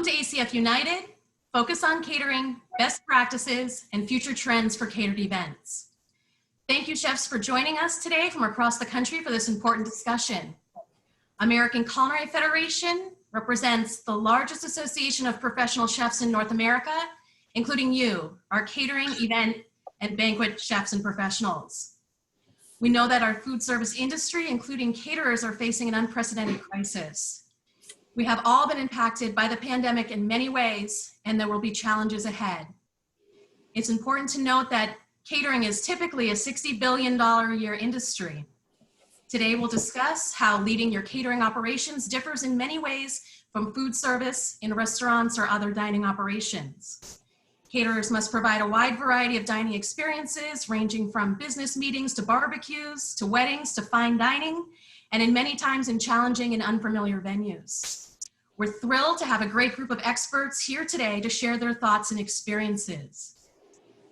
Welcome to ACF United, Focus on Catering, Best Practices, and Future Trends for Catered Events. Thank you, chefs, for joining us today from across the country for this important discussion. American Culinary Federation represents the largest association of professional chefs in North America, including you, our catering, event, and banquet chefs and professionals. We know that our food service industry, including caterers, are facing an unprecedented crisis. We have all been impacted by the pandemic in many ways, and there will be challenges ahead. It's important to note that catering is typically a $60 billion a year industry. Today, we'll discuss how leading your catering operations differs in many ways from food service in restaurants or other dining operations. Caterers must provide a wide variety of dining experiences, ranging from business meetings to barbecues, to weddings, to fine dining, and in many times in challenging and unfamiliar venues. We're thrilled to have a great group of experts here today to share their thoughts and experiences.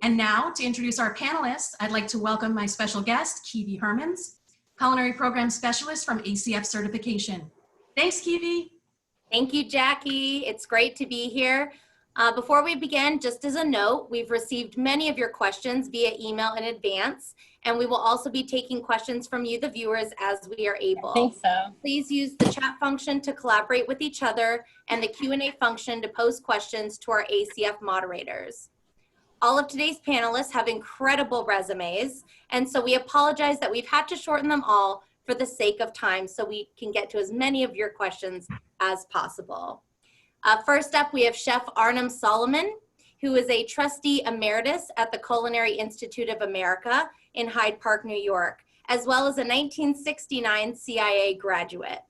And now, to introduce our panelists, I'd like to welcome my special guest, Kiwi Hermans, Culinary Program Specialist from ACF Certification. Thanks, Kiwi. Thank you, Jackie. It's great to be here. Before we begin, just as a note, we've received many of your questions via email in advance, and we will also be taking questions from you, the viewers, as we are able. I think so. Please use the chat function to collaborate with each other and the Q&A function to pose questions to our ACF moderators. All of today's panelists have incredible resumes, and so we apologize that we've had to shorten them all for the sake of time so we can get to as many of your questions as possible. First up, we have Chef Arnhem Solomon, who is a trustee emeritus at the Culinary Institute of America in Hyde Park, New York, as well as a 1969 CIA graduate.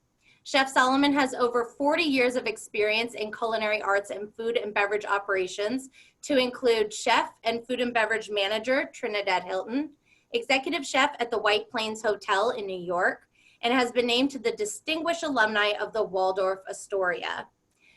Chef Solomon has over 40 years of experience in culinary arts and food and beverage operations, to include chef and food and beverage manager, Trinidad Hilton, executive chef at the White Plains Hotel in New York, and has been named to the distinguished alumni of the Waldorf Astoria.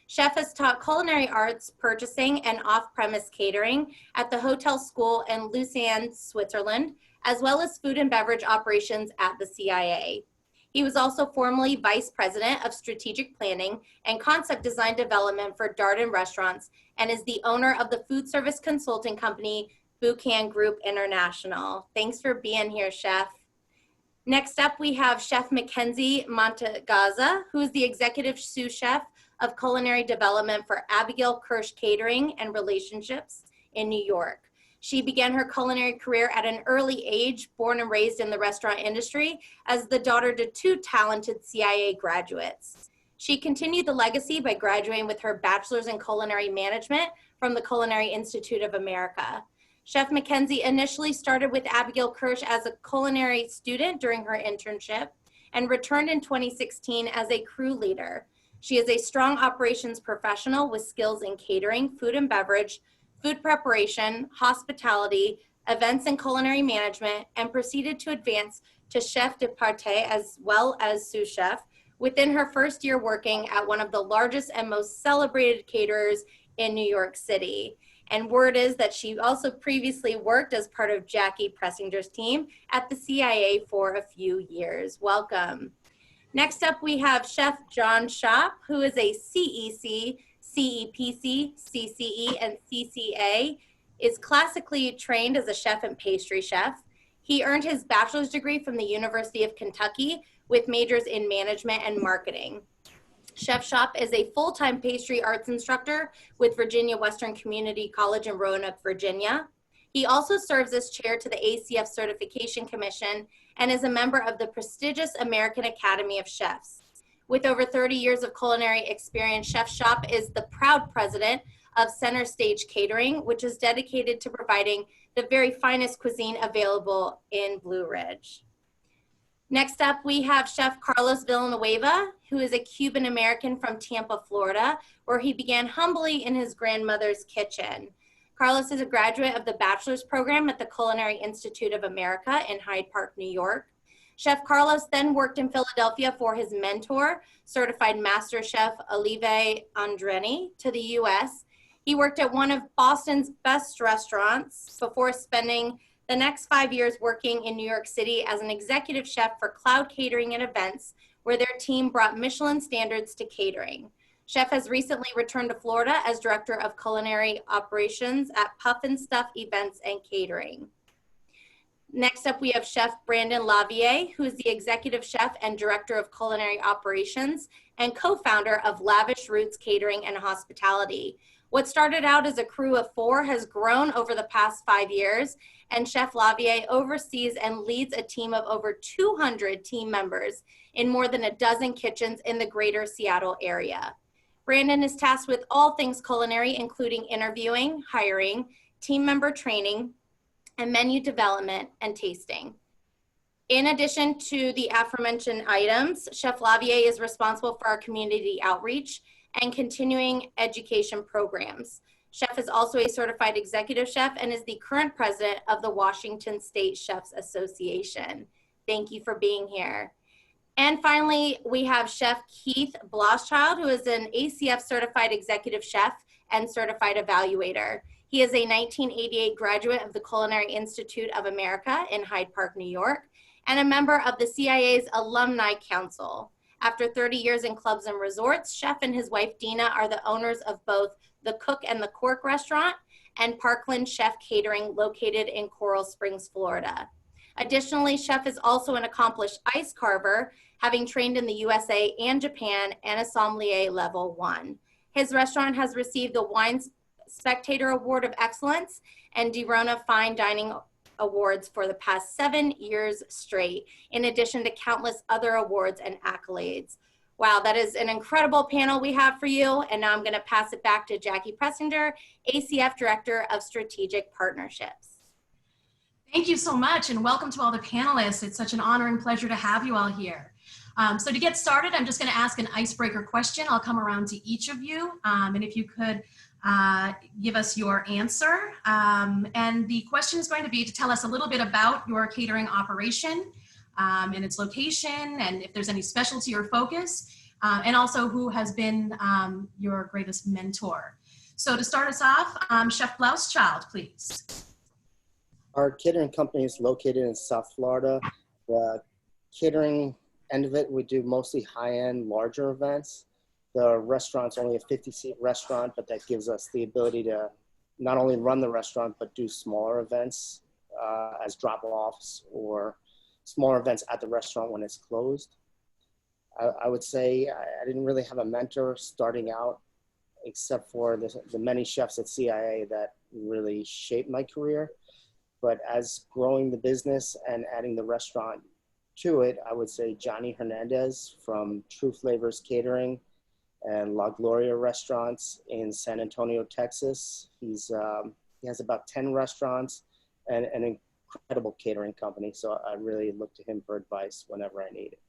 Chef has taught culinary arts, purchasing, and off-premise catering at the Hotel School in Lucerne, Switzerland, as well as food and beverage operations at the CIA. He was also formerly Vice President of Strategic Planning and Concept Design Development for Darden Restaurants, and is the owner of the food service consulting company, Buchan Group International. Thanks for being here, Chef. Next up, we have Chef Mackenzie Montegaza, who is the Executive Sous Chef of Culinary Development for Abigail Kirsch Catering and Relationships in New York. She began her culinary career at an early age, born and raised in the restaurant industry, as the daughter to two talented CIA graduates. She continued the legacy by graduating with her bachelor's in culinary management from the Culinary Institute of America. Chef Mackenzie initially started with Abigail Kirsch as a culinary student during her internship and returned in 2016 as a crew leader. She is a strong operations professional with skills in catering, food and beverage, food preparation, hospitality, events and culinary management, and proceeded to advance to chef de partie as well as sous chef within her first year working at one of the largest and most celebrated caterers in New York City. And word is that she also previously worked as part of Jackie Pressinger's team at the CIA for a few years. Welcome. Next up, we have Chef John Schopp, who is a CEC, CEPC, CCE, and CCA, is classically trained as a chef and pastry chef. He earned his bachelor's degree from the University of Kentucky with majors in management and marketing. Chef Schopp is a full-time pastry arts instructor with Virginia Western Community College in Roanoke, Virginia. He also serves as chair to the ACF Certification Commission and is a member of the prestigious American Academy of Chefs. With over 30 years of culinary experience, Chef Schopp is the proud president of Center Stage Catering, which is dedicated to providing the very finest cuisine available in Blue Ridge. Next up, we have Chef Carlos Villanueva, who is a Cuban-American from Tampa, Florida, where he began humbly in his grandmother's kitchen. Carlos is a graduate of the bachelor's program at the Culinary Institute of America in Hyde Park, New York. Chef Carlos then worked in Philadelphia for his mentor, certified master chef Olive Andreni, to the US. He worked at one of Boston's best restaurants before spending the next 5 years working in New York City as an executive chef for Cloud Catering and Events, where their team brought Michelin standards to catering. Chef has recently returned to Florida as Director of Culinary Operations at Puff and Stuff Events and Catering. Next up, we have Chef Brandon Lavier, who is the Executive Chef and Director of Culinary Operations and co-founder of Lavish Roots Catering and Hospitality. What started out as a crew of 4 has grown over the past 5 years, and Chef Lavier oversees and leads a team of over 200 team members in more than a dozen kitchens in the greater Seattle area. Brandon is tasked with all things culinary, including interviewing, hiring, team member training, and menu development and tasting. In addition to the aforementioned items, Chef Lavier is responsible for our community outreach and continuing education programs. Chef is also a certified executive chef and is the current president of the Washington State Chefs Association. Thank you for being here. And finally, we have Chef Keith Blosschild, who is an ACF certified executive chef and certified evaluator. He is a 1988 graduate of the Culinary Institute of America in Hyde Park, New York, and a member of the CIA's Alumni Council. After 30 years in clubs and resorts, Chef and his wife Dina are the owners of both the Cook and the Cork restaurant and Parkland Chef Catering located in Coral Springs, Florida. Additionally, Chef is also an accomplished ice carver, having trained in the USA and Japan and a sommelier level 1. His restaurant has received the Wine Spectator Award of Excellence and DeRona Fine Dining Awards for the past 7 years straight, in addition to countless other awards and accolades. Wow, that is an incredible panel we have for you. And now I'm going to pass it back to Jackie Pressinger, ACF Director of Strategic Partnerships. Thank you so much, and welcome to all the panelists. It's such an honor and pleasure to have you all here. So to get started, I'm just going to ask an icebreaker question. I'll come around to each of you, and if you could give us your answer. And the question is going to be to tell us a little bit about your catering operation and its location, and if there's any specialty or focus, and also who has been your greatest mentor. So to start us off, Chef Blosschild, please. Our catering company is located in South Florida. The catering end of it, we do mostly high-end, larger events. The restaurant's only a 50-seat restaurant, but that gives us the ability to not only run the restaurant, but do smaller events as drop-offs or smaller events at the restaurant when it's closed. I would say I didn't really have a mentor starting out, except for the many chefs at CIA that really shaped my career. But as growing the business and adding the restaurant to it, I would say Johnny Hernandez from True Flavors Catering and La Gloria restaurants in San Antonio, Texas. He has about 10 restaurants and an incredible catering company. So I really look to him for advice whenever I need it.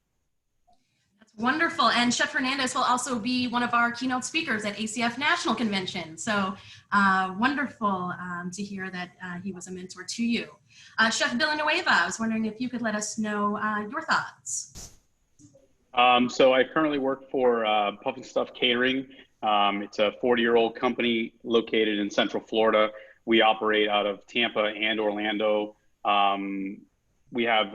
That's wonderful. And Chef Hernandez will also be one of our keynote speakers at ACF National Convention. So wonderful to hear that he was a mentor to you. Chef Villanueva, I was wondering if you could let us know your thoughts. So I currently work for Puff and Stuff Catering. It's a 40-year-old company located in Central Florida. We operate out of Tampa and Orlando. We have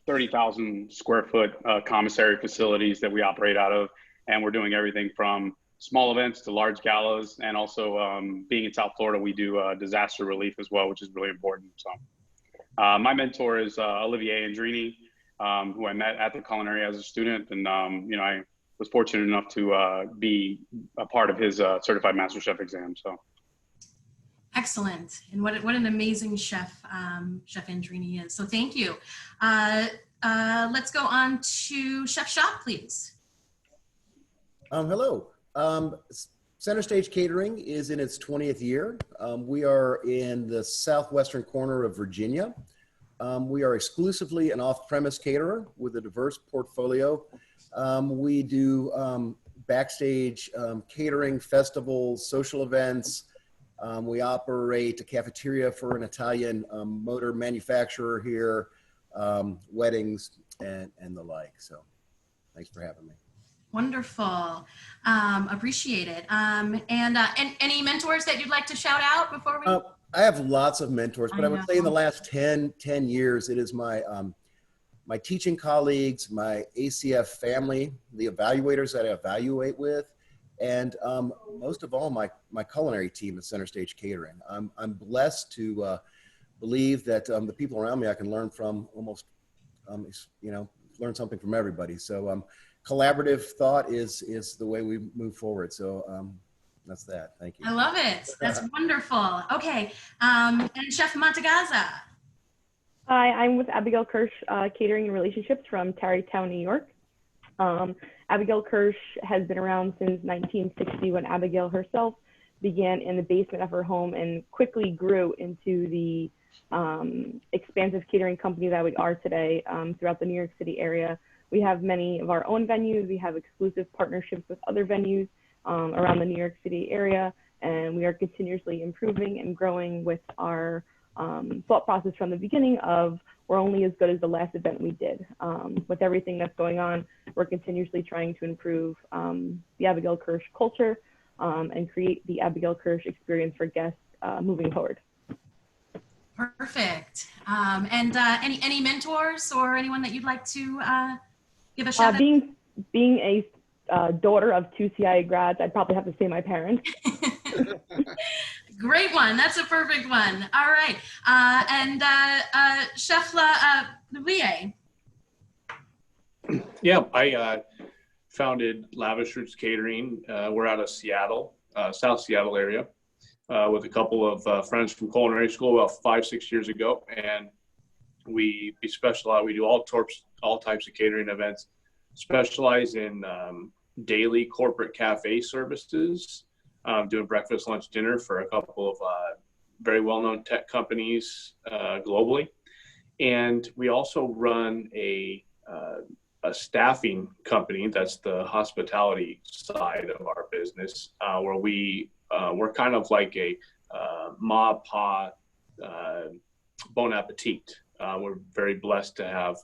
30,000 square foot commissary facilities that we operate out of, and we're doing everything from small events to large galas, and also being in South Florida, we do disaster relief as well, which is really important. So my mentor is Olivier Andrini, who I met at the Culinary as a student, and you know, I was fortunate enough to be a part of his certified master chef exam. So. Excellent. And what an amazing chef Chef Andrini is. So thank you. Let's go on to Chef Shop, please. Hello. Center Stage Catering is in its 20th year. We are in the southwestern corner of Virginia. We are exclusively an off-premise caterer with a diverse portfolio. We do backstage catering, festivals, social events. We operate a cafeteria for an Italian motor manufacturer here, weddings and the like. So thanks for having me. Wonderful. Appreciate it. And any mentors that you'd like to shout out before we? I have lots of mentors, but I would say in the last 10 years, it is my my teaching colleagues, my ACF family, the evaluators that I evaluate with, and most of all, my culinary team at Center Stage Catering. I'm blessed to believe that the people around me I can learn from almost, learn something from everybody. So collaborative thought is the way we move forward. So that's that. Thank you. I love it. That's wonderful. Okay, and Chef Montegaza. Hi, I'm with Abigail Kirsch Catering and Relationships from Tarrytown, New York. Abigail Kirsch has been around since 1960 when Abigail herself began in the basement of her home and quickly grew into the expansive catering company that we are today throughout the New York City area. We have many of our own venues. We have exclusive partnerships with other venues around the New York City area, and we are continuously improving and growing with our thought process from the beginning of we're only as good as the last event we did. With everything that's going on, we're continuously trying to improve the Abigail Kirsch culture and create the Abigail Kirsch experience for guests moving forward. Perfect. And any mentors or anyone that you'd like to give a shout out? Being a daughter of 2 CIA grads, I'd probably have to say my parents. Great one. That's a perfect one. All right. And Chef Lavier. Yeah, I founded Lavish Roots Catering. We're out of Seattle, South Seattle area, with a couple of friends from culinary school about 5-6 years ago. And we specialize, we do all types of catering events, specialize in daily corporate cafe services, doing breakfast, lunch, dinner for a couple of very well-known tech companies globally. And we also run a staffing company that's the hospitality side of our business, where we're kind of like a ma pa bon appetit. We're very blessed to have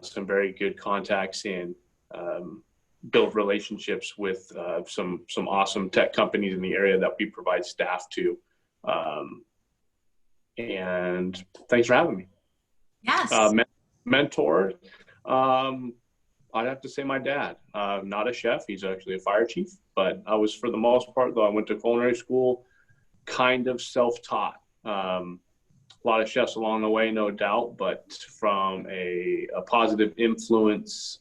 some very good contacts in build relationships with some awesome tech companies in the area that we provide staff to. And thanks for having me. Yes. Mentor, I'd have to say my dad. Not a chef, he's actually a fire chief, but I was, for the most part, though I went to culinary school, kind of self-taught. A lot of chefs along the way, no doubt, but from a positive influence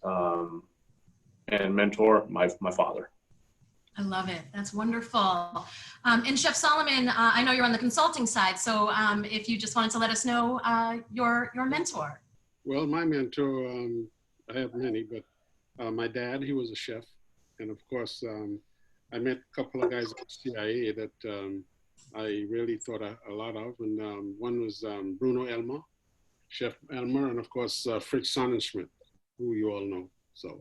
and mentor, my father. I love it. That's wonderful. And Chef Solomon, I know you're on the consulting side, so if you just wanted to let us know your mentor. Well, my mentor, I have many, but my dad, he was a chef. And of course, I met a couple of guys at CIA that I really thought a lot of. And one was Bruno Elmer, Chef Elmer, and of course, Fritz Sonnenschmidt, who you all know. So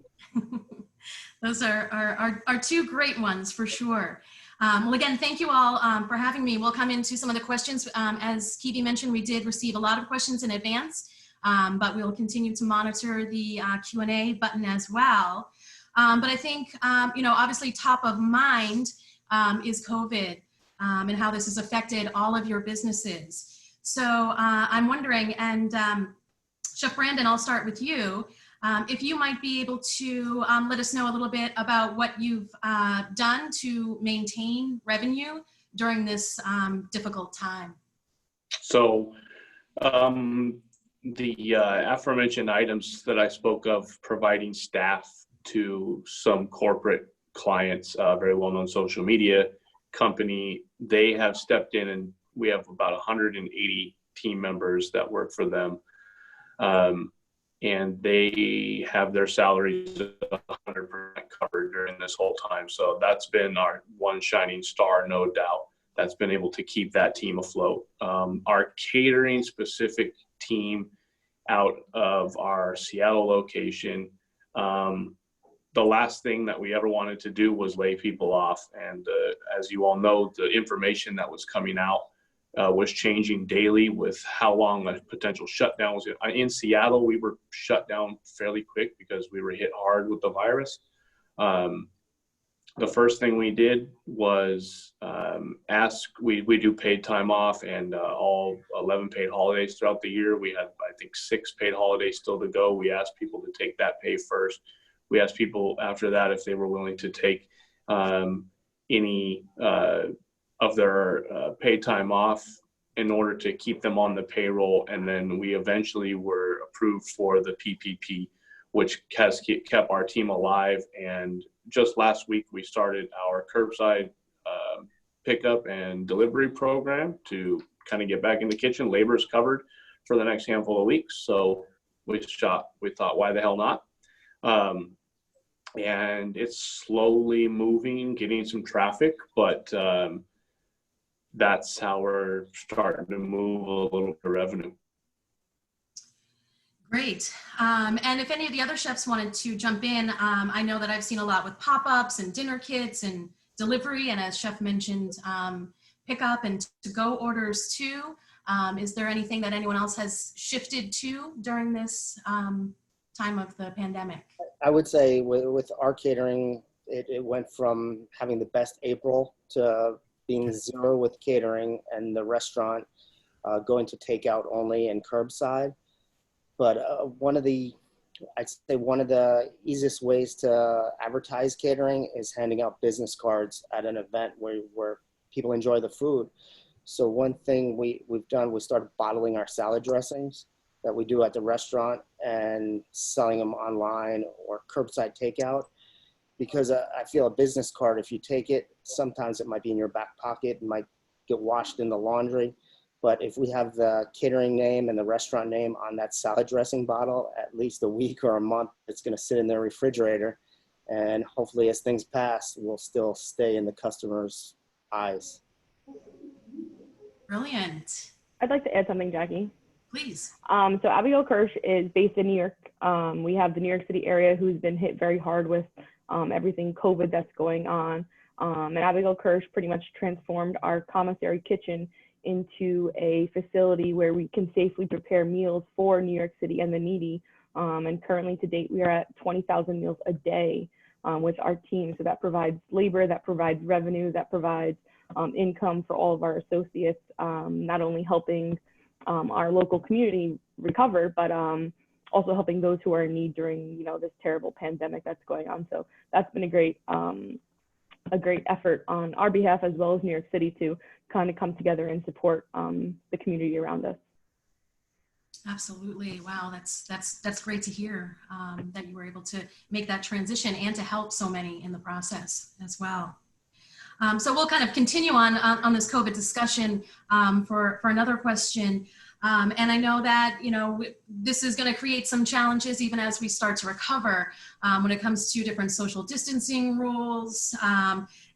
those are two great ones for sure. Well, again, thank you all for having me. We'll come into some of the questions. As Kiwi mentioned, we did receive a lot of questions in advance, but we'll continue to monitor the Q&A button as well. But I think, obviously top of mind is COVID and how this has affected all of your businesses. So I'm wondering, and Chef Brandon, I'll start with you. If you might be able to let us know a little bit about what you've done to maintain revenue during this difficult time. So the aforementioned items that I spoke of, providing staff to some corporate clients, very well-known social media company, they have stepped in, and we have about 180 team members that work for them. And they have their salaries 100% covered during this whole time. So that's been our one shining star, no doubt. That's been able to keep that team afloat. Our catering specific team out of our Seattle location, the last thing that we ever wanted to do was lay people off. And as you all know, the information that was coming out was changing daily with how long a potential shutdown was. In Seattle, we were shut down fairly quick because we were hit hard with the virus. The first thing we did was we do paid time off and all 11 paid holidays throughout the year. We had, I think, 6 paid holidays still to go. We asked people to take that pay first. We asked people after that if they were willing to take any of their paid time off in order to keep them on the payroll. And then we eventually were approved for the PPP, which has kept our team alive. And just last week, we started our curbside pickup and delivery program to kind of get back in the kitchen. Labor is covered for the next handful of weeks. So we thought, why the hell not? And it's slowly moving, getting some traffic, but that's how we're starting to move a little bit of revenue. Great. And if any of the other chefs wanted to jump in, I know that I've seen a lot with pop-ups and dinner kits and delivery, and as Chef mentioned, pickup and to-go orders too. Is there anything that anyone else has shifted to during this time of the pandemic? I would say with our catering, it went from having the best April to being 0 with catering and the restaurant going to takeout only and curbside. But I'd say one of the easiest ways to advertise catering is handing out business cards at an event where people enjoy the food. So one thing we've done, we started bottling our salad dressings that we do at the restaurant and selling them online or curbside takeout. Because I feel a business card, if you take it, sometimes it might be in your back pocket, it might get washed in the laundry. But if we have the catering name and the restaurant name on that salad dressing bottle, at least a week or a month, it's going to sit in their refrigerator. And hopefully as things pass, we'll still stay in the customer's eyes. Brilliant. I'd like to add something, Jackie. Please. So Abigail Kirsch is based in New York. We have the New York City area who's been hit very hard with everything COVID that's going on. And Abigail Kirsch pretty much transformed our commissary kitchen into a facility where we can safely prepare meals for New York City and the needy. And currently to date, we are at 20,000 meals a day with our team. So that provides labor, that provides revenue, that provides income for all of our associates, not only helping our local community recover, but also helping those who are in need during, this terrible pandemic that's going on. So that's been a great effort on our behalf as well as New York City to kind of come together and support the community around us. Absolutely. Wow, that's great to hear that you were able to make that transition and to help so many in the process as well. So we'll kind of continue on this COVID discussion for another question. And I know that, this is going to create some challenges even as we start to recover when it comes to different social distancing rules.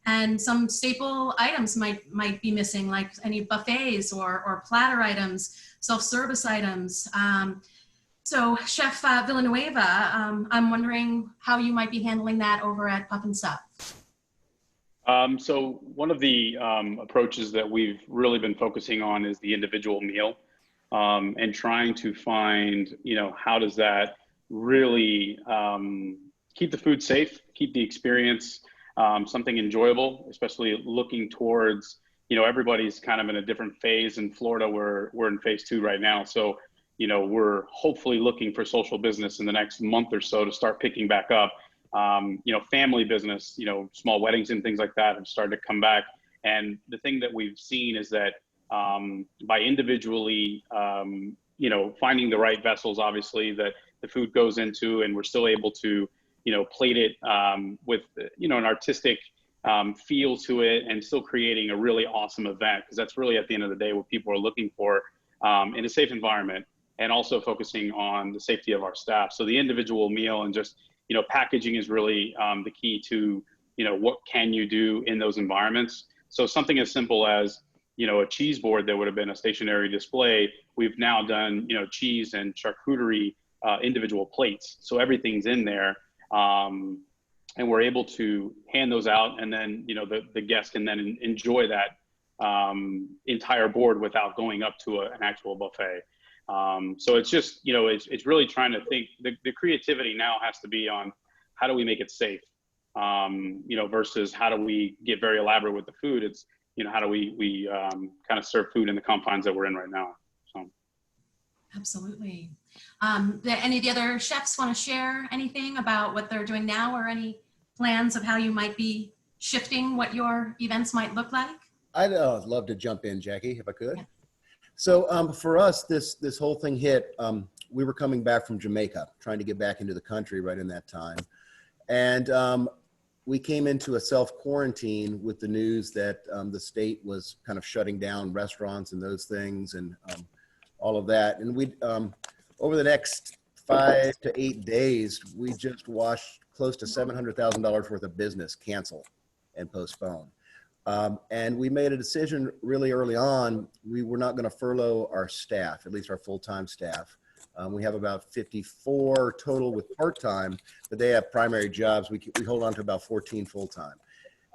And some staple items might be missing, like any buffets or platter items, self-service items. So Chef Villanueva, I'm wondering how you might be handling that over at Puff and Stuff. So one of the approaches that we've really been focusing on is the individual meal and trying to find, how does that really keep the food safe, keep the experience something enjoyable, especially looking towards, everybody's kind of in a different phase. In Florida, we're in phase 2 right now. So, we're hopefully looking for social business in the next month or so to start picking back up. Family business, small weddings and things like that have started to come back. And the thing that we've seen is that by individually, finding the right vessels, obviously, that the food goes into, and we're still able to, plate it with, an artistic feel to it, and still creating a really awesome event, because that's really at the end of the day what people are looking for in a safe environment, and also focusing on the safety of our staff. So the individual meal and just, packaging is really the key to, what can you do in those environments. So something as simple as, a cheese board that would have been a stationary display, we've now done, cheese and charcuterie individual plates. So everything's in there. And we're able to hand those out, and then, the guests can then enjoy that entire board without going up to an actual buffet. So it's just, it's really trying to think, the creativity now has to be on how do we make it safe, versus how do we get very elaborate with the food. It's, how do we kind of serve food in the confines that we're in right now. So. Absolutely. Any of the other chefs want to share anything about what they're doing now, or any plans of how you might be shifting what your events might look like? I'd love to jump in, Jackie, if I could. Yeah. So for us, this whole thing hit, we were coming back from Jamaica, trying to get back into the country right in that time. And we came into a self-quarantine with the news that the state was kind of shutting down restaurants and those things and all of that. And we, over the next 5 to 8 days, we just watched close to $700,000 worth of business cancel and postpone. And we made a decision really early on. We were not going to furlough our staff, at least our full-time staff. We have about 54 total with part-time, but they have primary jobs. We hold on to about 14 full-time.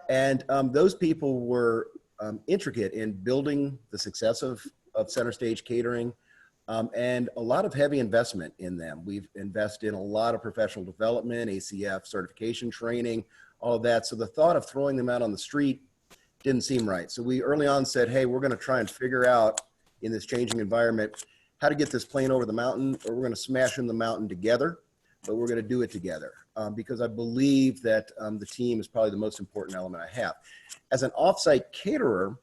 And those people were intricate in building the success of Center Stage Catering and a lot of heavy investment in them. We've invested in a lot of professional development, ACF certification training, all of that. So the thought of throwing them out on the street didn't seem right. So we early on said, hey, we're going to try and figure out in this changing environment how to get this plane over the mountain, or we're going to smash in the mountain together, but we're going to do it together because I believe that the team is probably the most important element I have. As an offsite caterer,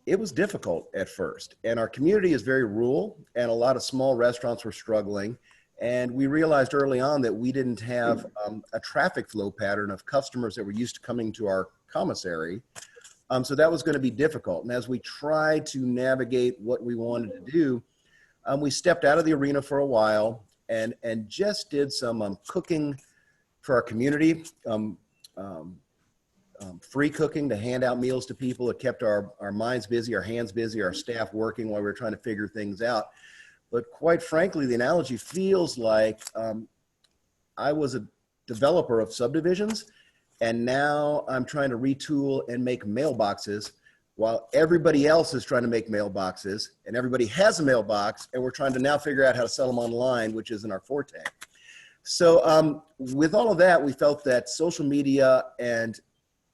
it was difficult at first, and our community is very rural, and a lot of small restaurants were struggling. And we realized early on that we didn't have a traffic flow pattern of customers that were used to coming to our commissary. So that was going to be difficult. And as we tried to navigate what we wanted to do, we stepped out of the arena for a while and just did some cooking for our community, free cooking to hand out meals to people. It kept our minds busy, our hands busy, our staff working while we were trying to figure things out. But quite frankly, the analogy feels like I was a developer of subdivisions, and now I'm trying to retool and make mailboxes while everybody else is trying to make mailboxes, and everybody has a mailbox, and we're trying to now figure out how to sell them online, which isn't our forte. So with all of that, we felt that social media and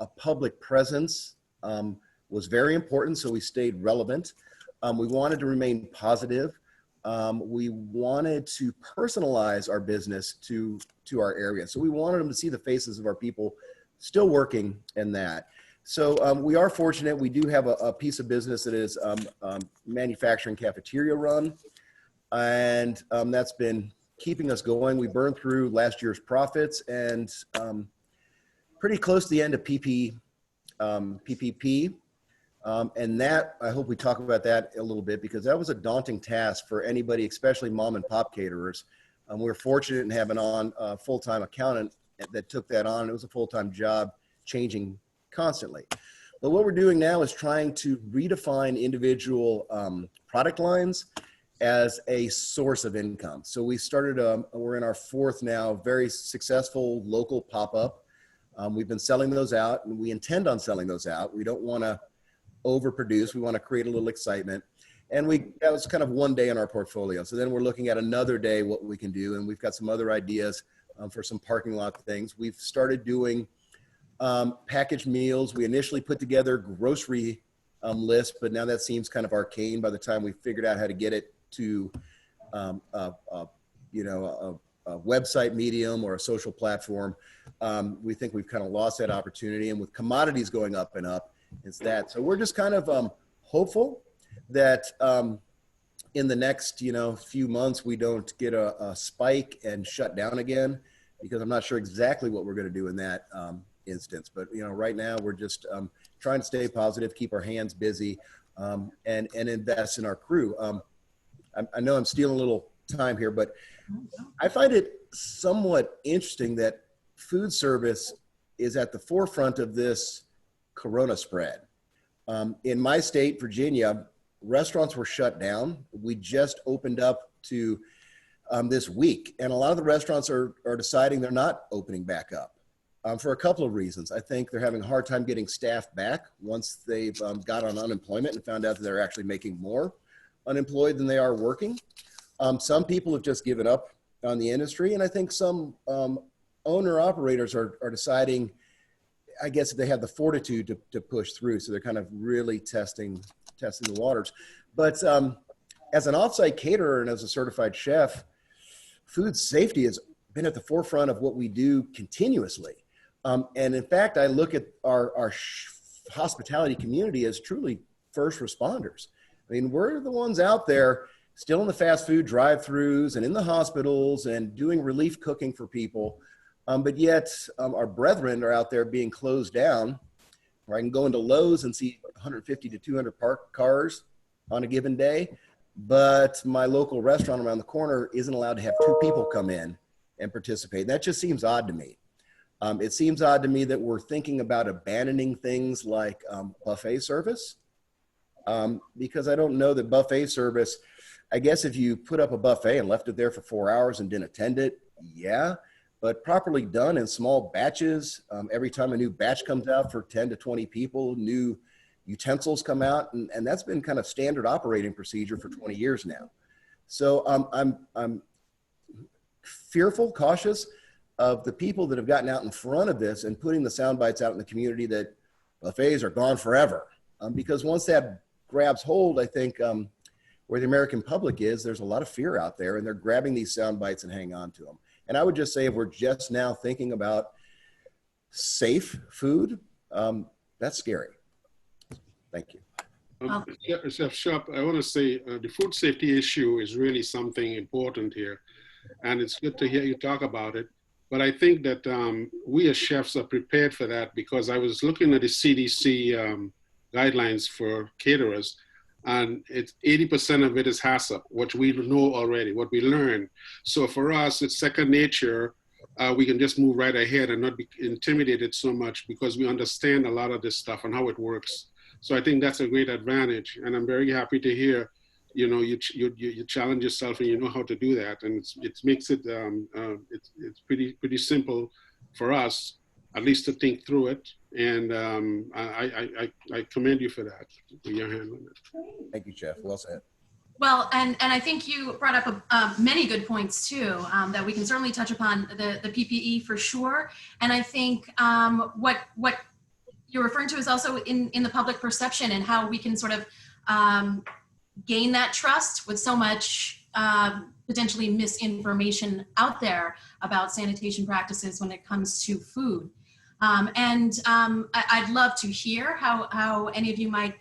a public presence was very important, so we stayed relevant. We wanted to remain positive. We wanted to personalize our business to our area. So we wanted them to see the faces of our people still working in that. So we are fortunate. We do have a piece of business that is manufacturing cafeteria run, and that's been keeping us going. We burned through last year's profits and pretty close to the end of PPP. And that, I hope we talk about that a little bit, because that was a daunting task for anybody, especially mom and pop caterers. We were fortunate in having on a full-time accountant that took that on. It was a full-time job, changing constantly. But what we're doing now is trying to redefine individual product lines as a source of income. So we started, we're in our 4th now, very successful local pop-up. We've been selling those out, and we intend on selling those out. We don't want to overproduce. We want to create a little excitement. And that was kind of one day in our portfolio. So then we're looking at another day what we can do. And we've got some other ideas for some parking lot things. We've started doing packaged meals. We initially put together grocery lists, but now that seems kind of arcane by the time we figured out how to get it to a website medium or a social platform. We think we've kind of lost that opportunity. And with commodities going up and up, it's that. So we're just kind of hopeful that in the next few months we don't get a spike and shut down again, because I'm not sure exactly what we're going to do in that instance. But right now we're just trying to stay positive, keep our hands busy, and invest in our crew. I know I'm stealing a little time here, but I find it somewhat interesting that food service is at the forefront of this Corona spread. In my state, Virginia, restaurants were shut down. We just opened up to this week, and a lot of the restaurants are deciding they're not opening back up for a couple of reasons. I think they're having a hard time getting staff back once they've got on unemployment and found out that they're actually making more unemployed than they are working. Some people have just given up on the industry, and I think some owner-operators are deciding, I guess, if they have the fortitude to push through. So they're kind of really testing the waters. But as an offsite caterer and as a certified chef, food safety has been at the forefront of what we do continuously. And in fact, I look at our hospitality community as truly first responders. I mean, we're the ones out there still in the fast food drive-throughs and in the hospitals and doing relief cooking for people. But yet our brethren are out there being closed down, where I can go into Lowe's and see 150 to 200 parked cars on a given day. But my local restaurant around the corner isn't allowed to have 2 people come in and participate. That just seems odd to me. It seems odd to me that we're thinking about abandoning things like buffet service, because I don't know that buffet service, I guess if you put up a buffet and left it there for 4 hours and didn't attend it, yeah, but properly done in small batches, every time a new batch comes out for 10 to 20 people, new utensils come out, and that's been kind of standard operating procedure for 20 years now. So I'm fearful, cautious of the people that have gotten out in front of this and putting the sound bites out in the community that buffets are gone forever. Because once that grabs hold, I think where the American public is, there's a lot of fear out there, and they're grabbing these sound bites and hang on to them. And I would just say, if we're just now thinking about safe food, that's scary. Thank you. Chef Sharp, I want to say the food safety issue is really something important here. And it's good to hear you talk about it. But I think that we as chefs are prepared for that, because I was looking at the CDC guidelines for caterers, and it's 80% of it is HACCP, which we know already, what we learn. So for us, it's second nature. We can just move right ahead and not be intimidated so much, because we understand a lot of this stuff and how it works. So I think that's a great advantage, and I'm very happy to hear, you know, you challenge yourself and you know how to do that, and it makes it it's pretty simple for us, at least to think through it. And I commend you for that, for your hand on it. Thank you, Chef. Well said. Well, and I think you brought up many good points too, that we can certainly touch upon the PPE for sure. And I think what you're referring to is also in the public perception, and how we can sort of gain that trust with so much potentially misinformation out there about sanitation practices when it comes to food. I'd love to hear how any of you might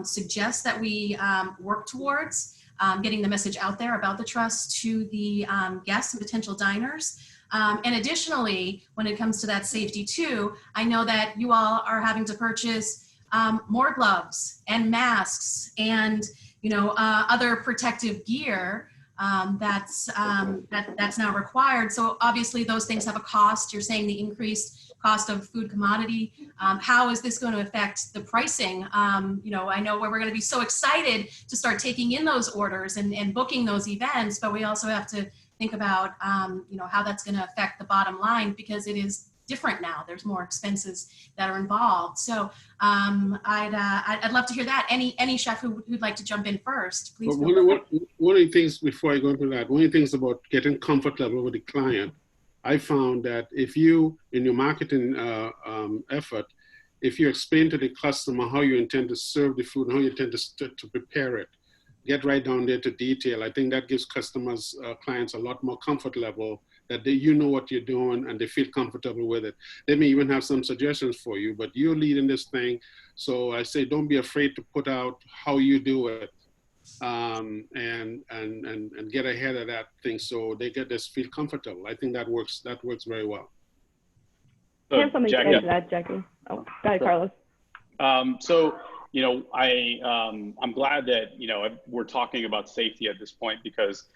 suggest that we work towards getting the message out there about the trust to the guests and potential diners. And additionally, when it comes to that safety too, I know that you all are having to purchase more gloves and masks and other protective gear that's now required. So obviously those things have a cost. You're saying the increased cost of food commodity. How is this going to affect the pricing? I know we're going to be so excited to start taking in those orders and booking those events, but we also have to think about how that's going to affect the bottom line, because it is different now. There's more expenses that are involved. So I'd love to hear that. Any chef who'd like to jump in first, please. Well, one of the things, before I go into that, one of the things about getting comfort level with the client, I found that if you, in your marketing effort, if you explain to the customer how you intend to serve the food and how you intend to prepare it, get right down there to detail, I think that gives customers, clients a lot more comfort level, that you know what you're doing and they feel comfortable with it. They may even have some suggestions for you, but you're leading this thing. So I say, don't be afraid to put out how you do it, and get ahead of that thing, so they get this feel comfortable. I think that works very well. I have something to add to that, Jackie. Oh, go ahead, Carlos. I'm glad that, we're talking about safety at this point, because,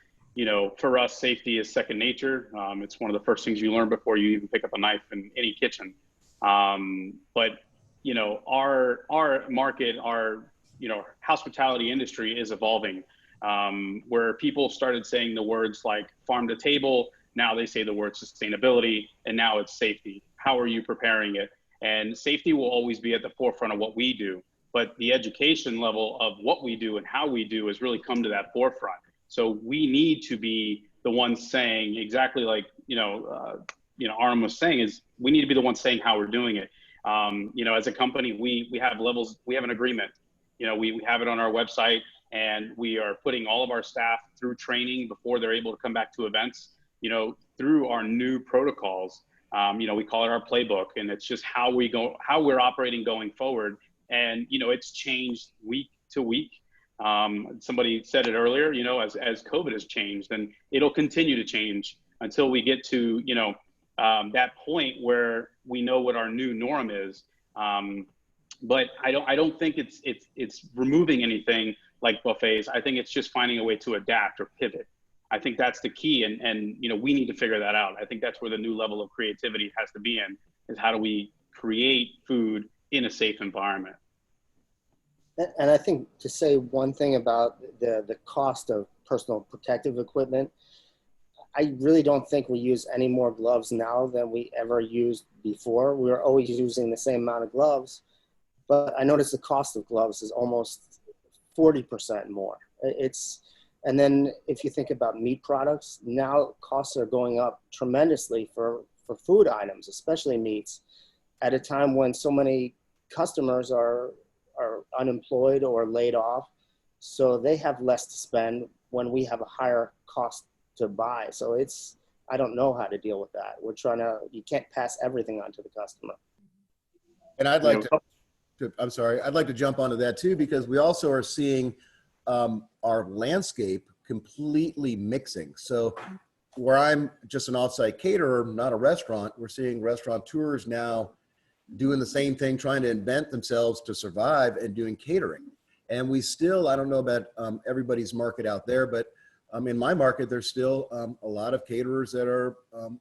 for us, safety is second nature. It's one of the first things you learn before you even pick up a knife in any kitchen. But our market, our, hospitality industry is evolving, where people started saying the words like farm to table. Now they say the word sustainability, and now it's safety. How are you preparing it? And safety will always be at the forefront of what we do. But the education level of what we do and how we do has really come to that forefront. So we need to be the ones saying exactly like, Arnhem was saying, is we need to be the ones saying how we're doing it. As a company, we have levels, we have an agreement, we have it on our website, and we are putting all of our staff through training before they're able to come back to events, through our new protocols. We call it our playbook, and it's just how we're operating going forward. And, it's changed week to week. Somebody said it earlier, as COVID has changed, and it'll continue to change until we get to, that point where we know what our new norm is. But I don't think it's removing anything like buffets. I think it's just finding a way to adapt or pivot. I think that's the key. And we need to figure that out. I think that's where the new level of creativity has to be in, is how do we create food in a safe environment? And I think to say one thing about the cost of personal protective equipment, I really don't think we use any more gloves now than we ever used before. We were always using the same amount of gloves, but I noticed the cost of gloves is almost 40% more. And then if you think about meat products, now costs are going up tremendously for food items, especially meats, at a time when so many customers are unemployed or laid off. So they have less to spend when we have a higher cost to buy. So I don't know how to deal with that. You can't pass everything on to the customer. And I'd like to jump onto that too, because we also are seeing our landscape completely mixing. So where I'm just an offsite caterer, not a restaurant, we're seeing restaurateurs now doing the same thing, trying to invent themselves to survive and doing catering. And we still, I don't know about everybody's market out there, but in my market, there's still a lot of caterers that are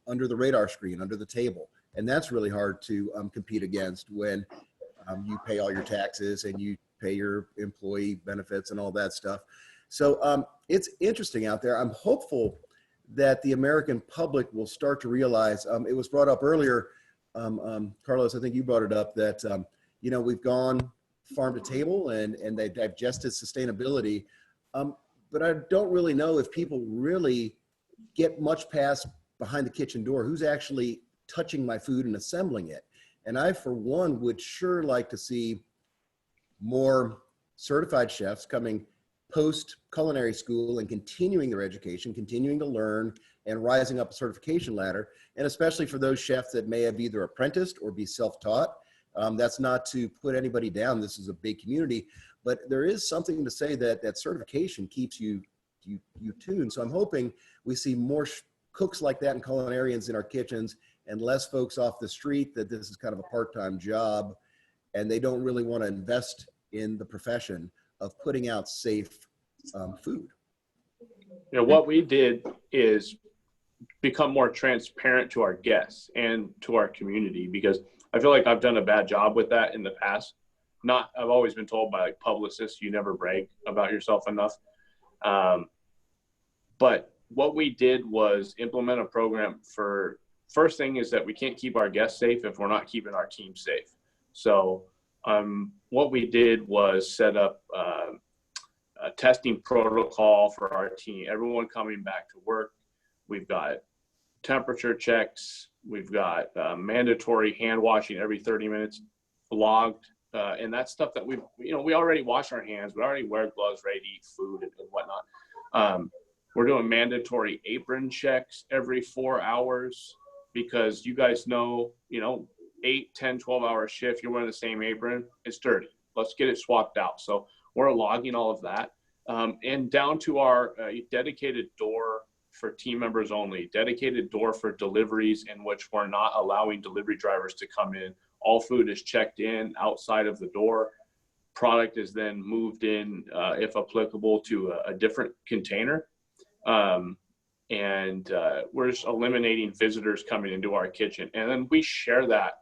under the radar screen, under the table. And that's really hard to compete against when you pay all your taxes and you pay your employee benefits and all that stuff. So it's interesting out there. I'm hopeful that the American public will start to realize, it was brought up earlier, Carlos, I think you brought it up, that we've gone farm to table and they digested sustainability. But I don't really know if people really get much past behind the kitchen door, who's actually touching my food and assembling it. And I, for one, would sure like to see more certified chefs coming post culinary school and continuing their education, continuing to learn and rising up a certification ladder. And especially for those chefs that may have either apprenticed or be self-taught. That's not to put anybody down. This is a big community, but there is something to say that certification keeps you tuned. So I'm hoping we see more cooks like that and culinarians in our kitchens, and less folks off the street that this is kind of a part-time job and they don't really want to invest in the profession of putting out safe food. What we did is become more transparent to our guests and to our community, because I feel like I've done a bad job with that in the past. I've always been told by publicists, you never brag about yourself enough. But what we did was implement a program for, first thing is that we can't keep our guests safe if we're not keeping our team safe. So what we did was set up a testing protocol for our team, everyone coming back to work. We've got temperature checks. We've got mandatory hand washing every 30 minutes logged. And that's stuff that we already wash our hands. We already wear gloves, ready to eat food and whatnot. We're doing mandatory apron checks every 4 hours, because you guys know, 8, 10, 12-hour shift, you're wearing the same apron, it's dirty. Let's get it swapped out. So we're logging all of that. And down to our dedicated door for team members only, dedicated door for deliveries, in which we're not allowing delivery drivers to come in. All food is checked in outside of the door. Product is then moved in, if applicable, to a different container. And we're just eliminating visitors coming into our kitchen. And then we share that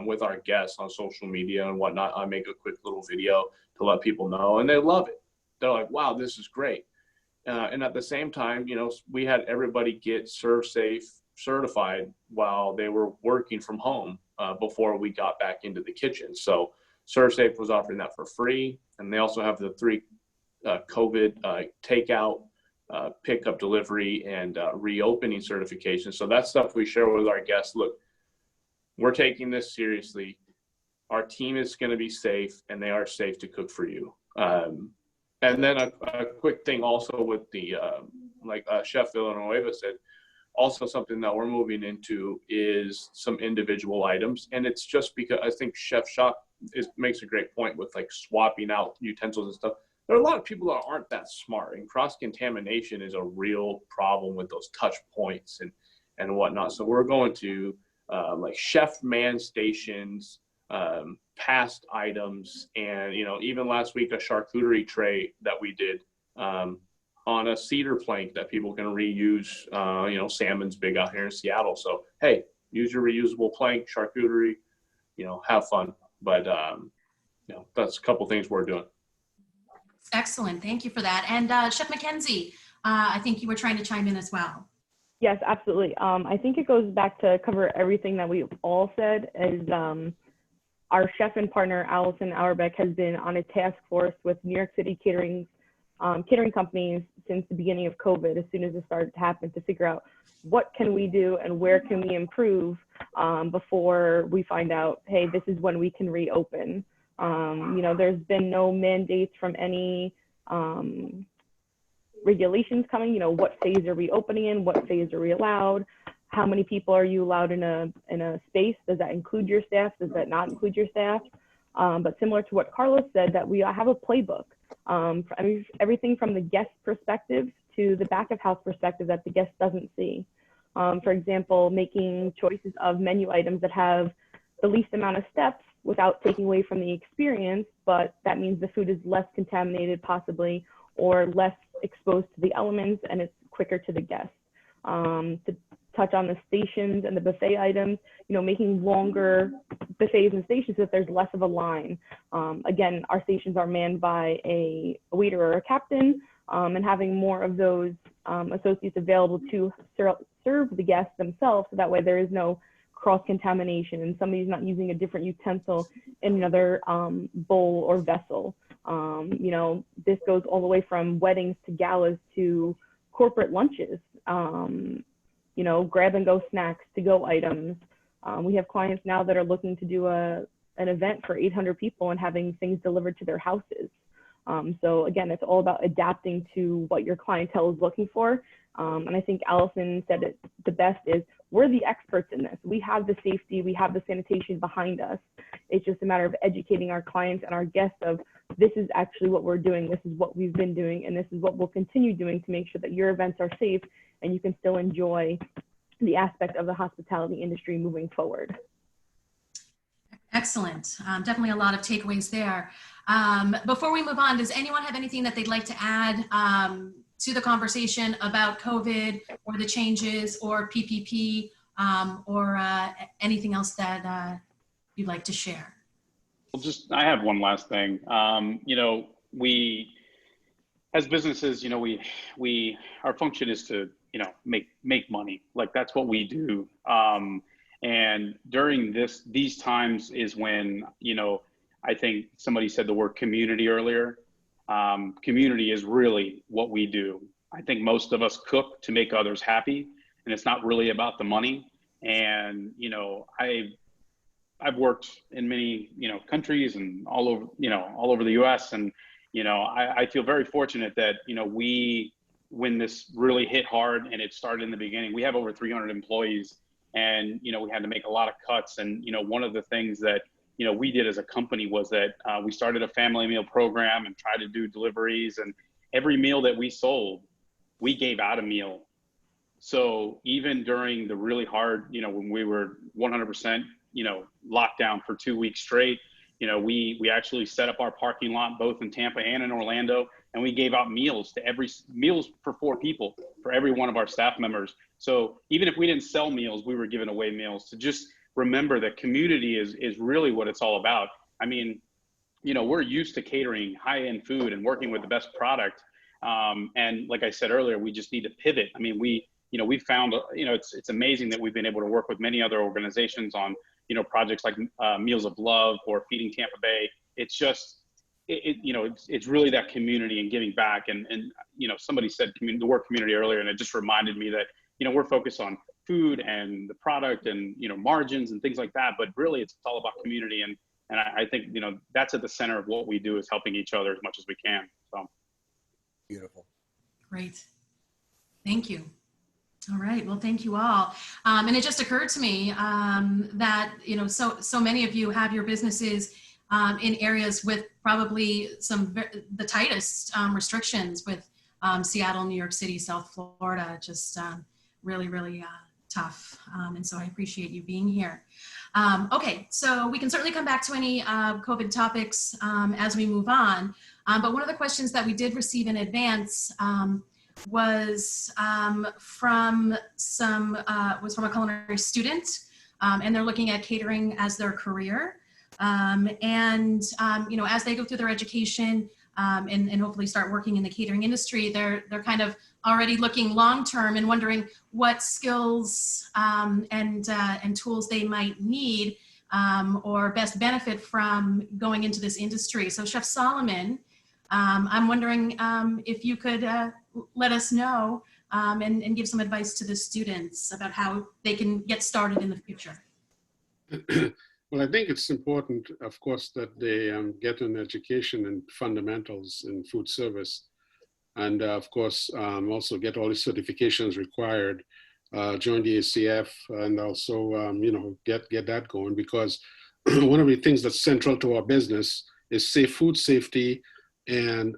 with our guests on social media and whatnot. I make a quick little video to let people know, and they love it. They're like, wow, this is great. And at the same time, we had everybody get Serve Safe certified while they were working from home before we got back into the kitchen. So Serve Safe was offering that for free. And they also have the 3 COVID takeout, pickup, delivery, and reopening certifications. So that's stuff we share with our guests. Look, we're taking this seriously. Our team is going to be safe, and they are safe to cook for you. And then a quick thing also with the, like Chef Villanueva said, Also, something that we're moving into is some individual items. And it's just because I think Chef Shop makes a great point with like swapping out utensils and stuff. There are a lot of people that aren't that smart, and cross-contamination is a real problem with those touch points and whatnot. So we're going to like chef man stations, past items, and, you know, even last week, a charcuterie tray that we did on a cedar plank that people can reuse. You know, salmon's big out here in Seattle. So, hey, use your reusable plank, charcuterie, you know, have fun. But, you know, that's a couple things we're doing. Excellent. Thank you for that. And Chef Mackenzie, I think you were trying to chime in as well. Yes, absolutely. I think it goes back to cover everything that we've all said. As our chef and partner, Allison Auerbach, has been on a task force with New York City catering companies since the beginning of COVID, as soon as it started to happen, to figure out what can we do and where can we improve before we find out, hey, this is when we can reopen. You know, there's been no mandates from any regulations coming. You know, what phase are we opening in? What phase are we allowed? How many people are you allowed in a space? Does that include your staff? Does that not include your staff? But similar to what Carlos said, that we have a playbook. Everything from the guest perspective to the back of house perspective that the guest doesn't see. For example, making choices of menu items that have the least amount of steps without taking away from the experience, but that means the food is less contaminated possibly, or less exposed to the elements, and it's quicker to the guest. To touch on the stations and the buffet items, you know, making longer buffets and stations so that there's less of a line. Again, our stations are manned by a waiter or a captain, and having more of those associates available to serve the guests themselves, so that way there is no cross-contamination and somebody's not using a different utensil in another bowl or vessel. You know, this goes all the way from weddings to galas to corporate lunches, you know, grab and go snacks, to go items. We have clients now that are looking to do an event for 800 people and having things delivered to their houses. So again, it's all about adapting to what your clientele is looking for. And I think Allison said it the best, is we're the experts in this. We have the safety, we have the sanitation behind us. It's just a matter of educating our clients and our guests of, this is actually what we're doing, this is what we've been doing, and this is what we'll continue doing to make sure that your events are safe and you can still enjoy the aspect of the hospitality industry moving forward. Excellent. Definitely a lot of takeaways there. Before we move on, does anyone have anything that they'd like to add to the conversation about COVID or the changes or PPP, or anything else that you'd like to share? Well, I have one last thing. You know, we, as businesses, you know, our function is to, you know, make money. Like, that's what we do. And during these times is when, you know, I think somebody said the word community earlier. Community is really what we do. I think most of us cook to make others happy, and it's not really about the money. And, you know, I've worked in many, you know, countries and all over the US. And, you know, I feel very fortunate that, you know, when this really hit hard and it started in the beginning, we have over 300 employees, and, you know, we had to make a lot of cuts. And, you know, one of the things that, you know, we did as a company was that we started a family meal program and tried to do deliveries, and every meal that we sold, we gave out a meal. So even during the really hard, you know, when we were 100%, you know, locked down for 2 weeks straight, you know, we actually set up our parking lot both in Tampa and in Orlando, and we gave out meals meals for 4 people for every one of our staff members. So even if we didn't sell meals, we were giving away meals, to just remember that community is really what it's all about. I mean, you know, we're used to catering high-end food and working with the best product. And like I said earlier, we just need to pivot. I mean, we found, you know, it's amazing that we've been able to work with many other organizations on, you know, projects like Meals of Love or Feeding Tampa Bay. It's just, you know, it's really that community and giving back. And you know, somebody said the word community earlier, and it just reminded me that, you know, we're focused on food and the product and, you know, margins and things like that, but really it's all about community. And I think, you know, that's at the center of what we do, is helping each other as much as we can. So Beautiful. Great. Thank you. All right. Well, thank you all. And it just occurred to me that, you know, so many of you have your businesses in areas with probably the tightest restrictions with Seattle, New York City, South Florida, just really, really tough. And so I appreciate you being here. Okay, so we can certainly come back to any COVID topics as we move on. But one of the questions that we did receive in advance was from a culinary student, and they're looking at catering as their career. You know, as they go through their education and hopefully start working in the catering industry, they're kind of already looking long term and wondering what skills and tools they might need or best benefit from going into this industry. So Chef Solomon, I'm wondering if you could let us know and give some advice to the students about how they can get started in the future. Well, I think it's important, of course, that they get an education in fundamentals in food service. And of course, also get all the certifications required, join the ACF, and also, you know, get that going, because one of the things that's central to our business is food safety and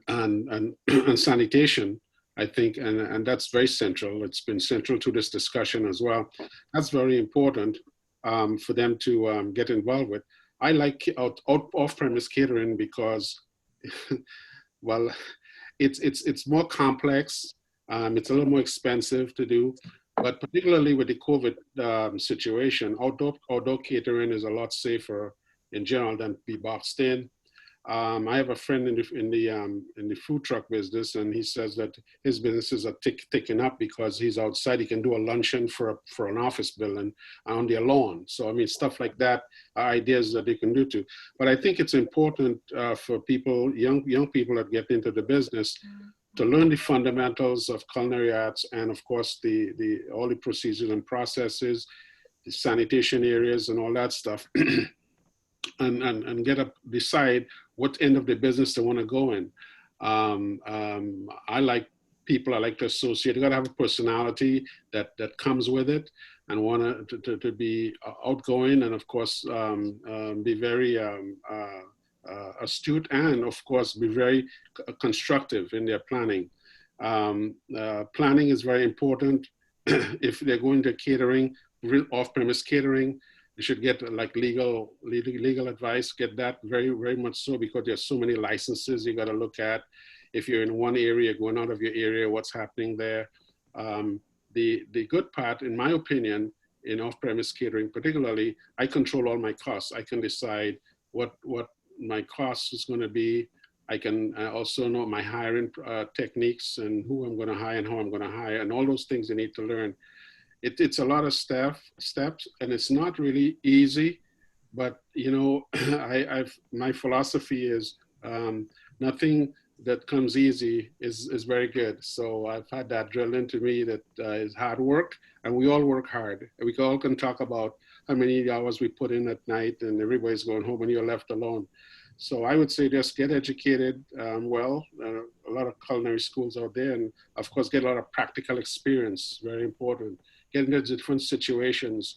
sanitation, I think, and that's very central. It's been central to this discussion as well. That's very important for them to get involved with. I like off-premise catering because, well, it's more complex. It's a little more expensive to do, but particularly with the COVID situation, outdoor catering is a lot safer in general than be boxed in. I have a friend in the food truck business, and he says that his businesses are ticking up because he's outside. He can do a luncheon for an office building on their lawn. So I mean, stuff like that are ideas that they can do too. But I think it's important for people, young people that get into the business, to learn the fundamentals of culinary arts, and of course all the procedures and processes, the sanitation areas, and all that stuff. and decide what end of the business they want to go in. I like people I like to associate. You got to have a personality that comes with it, and want to be outgoing, and of course be very astute, and of course be very constructive in their planning. Planning is very important. If they're going to catering, off-premise catering, you should get like legal advice, get that very, very much so, because there's so many licenses you got to look at. If you're in one area, going out of your area, what's happening there. The good part, in my opinion, in off-premise catering particularly, I control all my costs. I can decide what my cost is going to be. I can also know my hiring techniques and who I'm going to hire and how I'm going to hire, and all those things you need to learn. It's a lot of steps, and it's not really easy, but you know, my philosophy is nothing that comes easy is very good. So I've had that drilled into me that is hard work, and we all work hard. We all can talk about how many hours we put in at night, and everybody's going home and you're left alone. So I would say just get educated a lot of culinary schools out there, and of course get a lot of practical experience, very important. Get into different situations,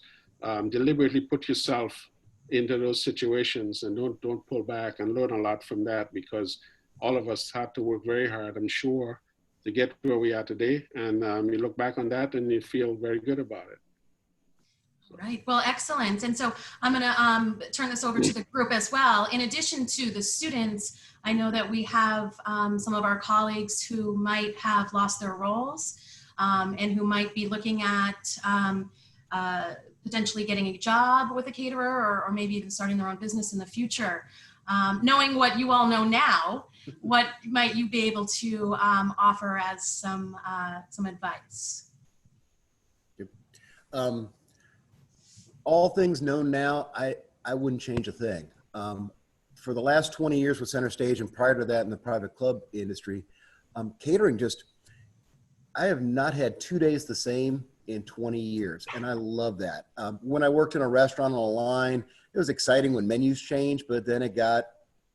deliberately put yourself into those situations, and don't pull back, and learn a lot from that, because all of us have to work very hard, I'm sure, to get where we are today. And you look back on that and you feel very good about it. Right. Well, excellent. And so I'm going to turn this over to the group as well. In addition to the students, I know that we have some of our colleagues who might have lost their roles and who might be looking at potentially getting a job with a caterer, or maybe even starting their own business in the future. Knowing what you all know now, what might you be able to offer as some advice? All things known now, I wouldn't change a thing. For the last 20 years with Center Stage, and prior to that in the private club industry, catering I have not had 2 days the same in 20 years, and I love that. When I worked in a restaurant on a line, it was exciting when menus changed, but then it got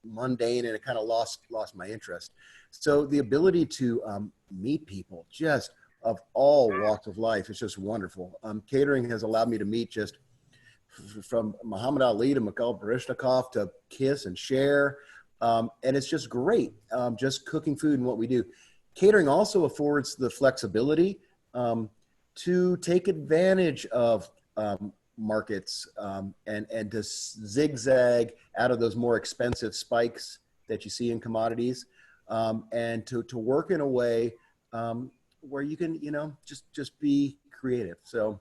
mundane and it kind of lost my interest. So the ability to meet people, just of all walks of life. It's just wonderful. Catering has allowed me to meet just from Muhammad Ali to Mikhail Baryshnikov to kiss and share. And it's just great, just cooking food and what we do. Catering also affords the flexibility to take advantage of markets and to zigzag out of those more expensive spikes that you see in commodities, and to work in a way where you can, just be creative. So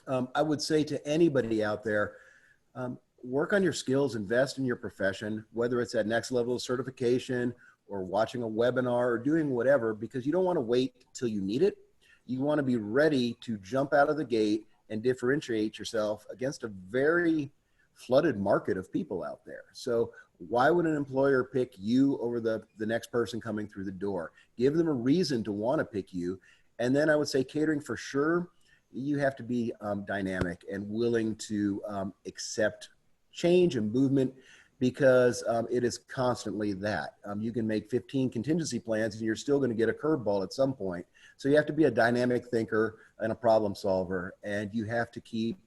I would say to anybody out there, work on your skills, invest in your profession, whether it's at next level of certification or watching a webinar or doing whatever, because you don't want to wait till you need it. You want to be ready to jump out of the gate and differentiate yourself against a very flooded market of people out there. So why would an employer pick you over the next person coming through the door? Give them a reason to want to pick you. And then I would say catering, for sure, you have to be dynamic and willing to accept change and movement, because it is constantly that. You can make 15 contingency plans and you're still going to get a curveball at some point. So you have to be a dynamic thinker and a problem solver, and you have to keep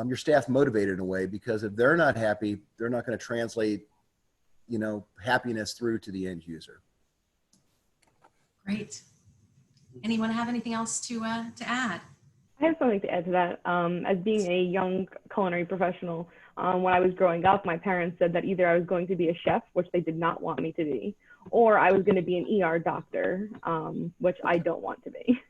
your staff motivated in a way, because if they're not happy, they're not going to translate, happiness through to the end user. Great. Anyone have anything else to add? I have something to add to that. As being a young culinary professional, when I was growing up, my parents said that either I was going to be a chef, which they did not want me to be, or I was going to be an ER doctor, which I don't want to be.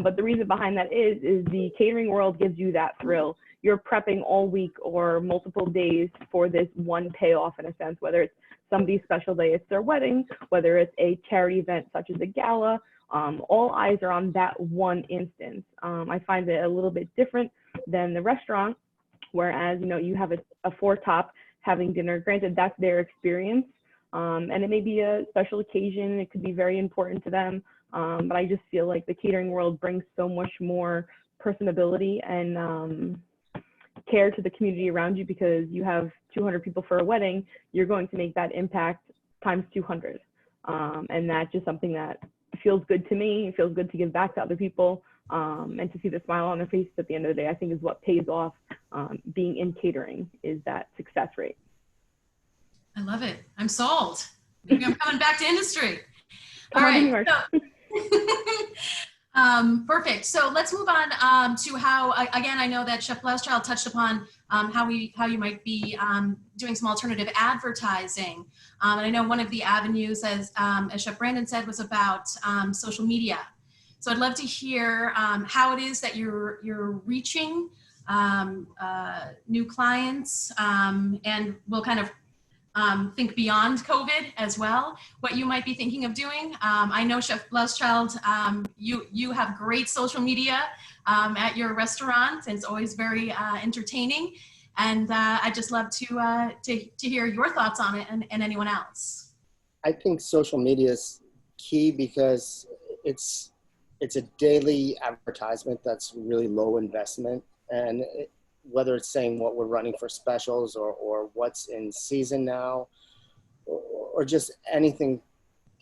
But the reason behind that is the catering world gives you that thrill. You're prepping all week or multiple days for this one payoff, in a sense, whether it's somebody's special day, it's their wedding, whether it's a charity event such as a gala. All eyes are on that one instance. I find it a little bit different than the restaurant, whereas, you have a four-top having dinner. Granted, that's their experience, and it may be a special occasion. It could be very important to them, but I just feel like the catering world brings so much more personability and care to the community around you, because you have 200 people for a wedding. You're going to make that impact times 200, and that's just something that feels good to me. It feels good to give back to other people, and to see the smile on their faces at the end of the day, I think is what pays off being in catering, is that success rate. I love it. I'm sold. Maybe I'm coming back to industry. All right. Perfect. So let's move on to how, again, I know that Chef Blosschild touched upon how you might be doing some alternative advertising. And I know one of the avenues, as Chef Brandon said, was about social media. So I'd love to hear how it is that you're reaching new clients, and we'll kind of think beyond COVID as well, what you might be thinking of doing. I know Chef Blosschild, you have great social media at your restaurant, and it's always very entertaining. And I'd just love to hear your thoughts on it, and anyone else. I think social media is key, because it's a daily advertisement that's really low investment, and whether it's saying what we're running for specials or what's in season now, or just anything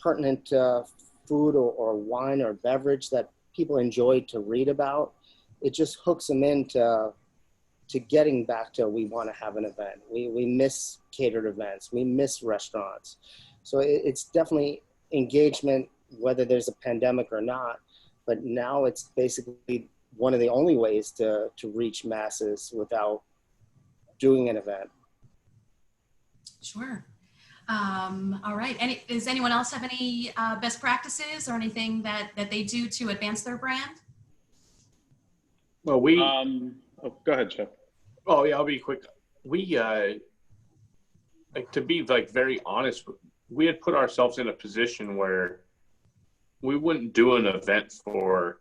pertinent to food or wine or beverage that people enjoy to read about, it just hooks them into getting back to, we want to have an event. We miss catered events. We miss restaurants. So it's definitely engagement, whether there's a pandemic or not. But now it's basically one of the only ways to reach masses without doing an event. Sure. All right. Does anyone else have any best practices or anything that they do to advance their brand? Well, go ahead, Chef. Oh yeah, I'll be quick. We to be very honest, we had put ourselves in a position where we wouldn't do an event for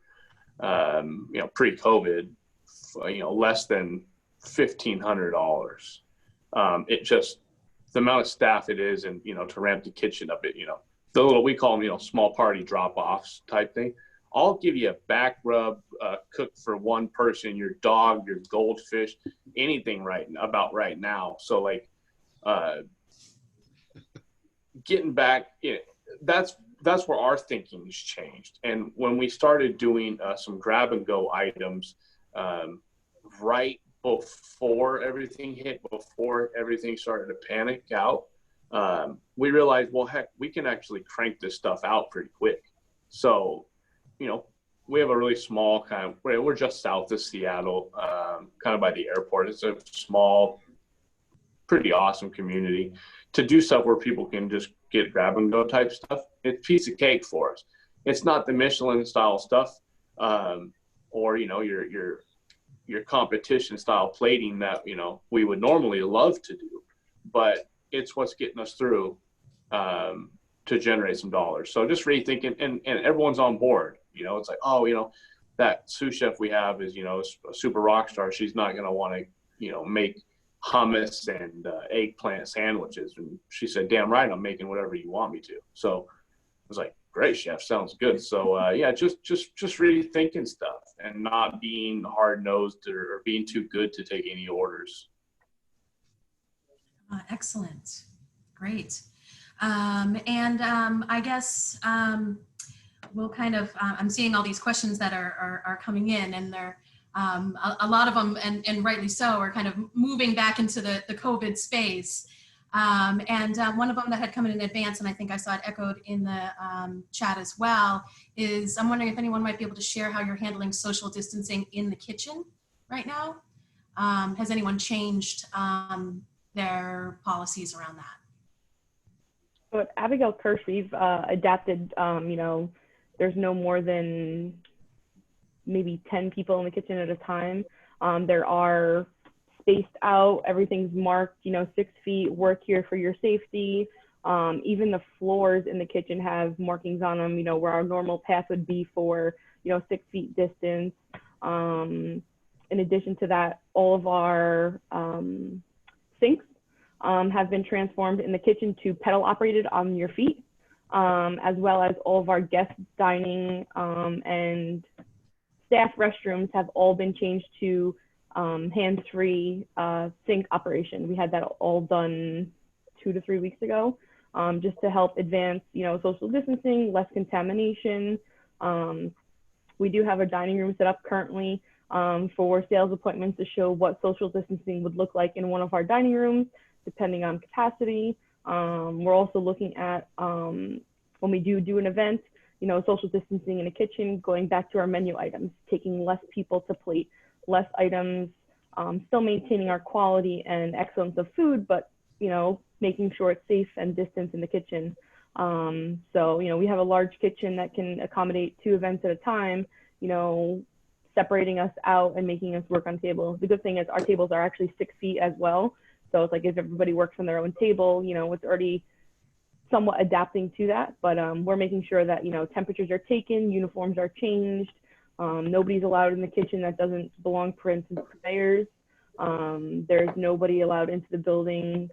pre-COVID, less than $1,500. It just, the amount of staff it is, and to ramp the kitchen up, the little, we call them small party drop-offs type thing. I'll give you a back rub cooked for one person, your dog, your goldfish, anything right now. So getting back, that's that's where our thinking has changed. And when we started doing some grab and go items right before everything hit, before everything started to panic out, we realized, well, heck, we can actually crank this stuff out pretty quick. So, you know, we have a really small kind of, we're just south of Seattle, kind of by the airport. It's a small, pretty awesome community. To do stuff where people can just get grab and go type stuff, it's a piece of cake for us. It's not the Michelin style stuff, or, you know, your competition style plating that, you know, we would normally love to do, but it's what's getting us through to generate some dollars. So just rethinking, and everyone's on board. You know, it's like, oh, you know, that sous chef we have is, you know, a super rock star. She's not going to want to, you know, make hummus and eggplant sandwiches. And she said, damn right, I'm making whatever you want me to. So I was like, great, chef, sounds good. So yeah, just rethinking stuff and not being hard-nosed or being too good to take any orders. Excellent. Great. I guess we'll kind of, I'm seeing all these questions that are coming in, and they're, a lot of them, and rightly so, are kind of moving back into the COVID space. One of them that had come in advance, and I think I saw it echoed in the chat as well, is I'm wondering if anyone might be able to share how you're handling social distancing in the kitchen right now. Has anyone changed their policies around that? So at Abigail Kirsch, we've adapted, you know, there's no more than maybe 10 people in the kitchen at a time. There are spaced out, everything's marked, you know, 6 feet, work here for your safety. Even the floors in the kitchen have markings on them, you know, where our normal path would be for, you know, 6 feet distance. In addition to that, all of our sinks have been transformed in the kitchen to pedal operated on your feet, as well as all of our guest dining and staff restrooms have all been changed to hands-free sink operation. We had that all done 2 to 3 weeks ago, just to help advance, you know, social distancing, less contamination. We do have a dining room set up currently for sales appointments to show what social distancing would look like in one of our dining rooms, depending on capacity. We're also looking at, when we do an event, you know, social distancing in the kitchen, going back to our menu items, taking less people to plate, less items, still maintaining our quality and excellence of food, but, you know, making sure it's safe and distance in the kitchen. So, you know, we have a large kitchen that can accommodate 2 events at a time, you know, separating us out and making us work on tables. The good thing is our tables are actually 6 feet as well. So it's like if everybody works on their own table, you know, it's already somewhat adapting to that. But we're making sure that, you know, temperatures are taken, uniforms are changed. Nobody's allowed in the kitchen that doesn't belong, for instance, purveyors. There's nobody allowed into the building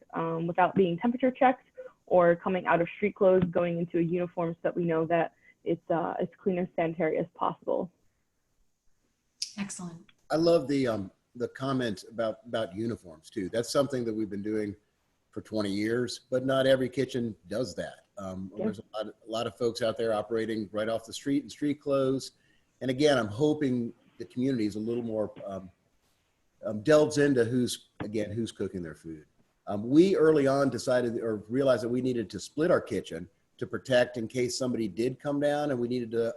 without being temperature checked or coming out of street clothes, going into a uniform so that we know that it's as clean and sanitary as possible. Excellent. I love the comment about uniforms too. That's something that we've been doing for 20 years, but not every kitchen does that. There's a lot of folks out there operating right off the street in street clothes. And again, I'm hoping the community is a little more delves into who's cooking their food. We early on decided or realized that we needed to split our kitchen to protect in case somebody did come down and we needed to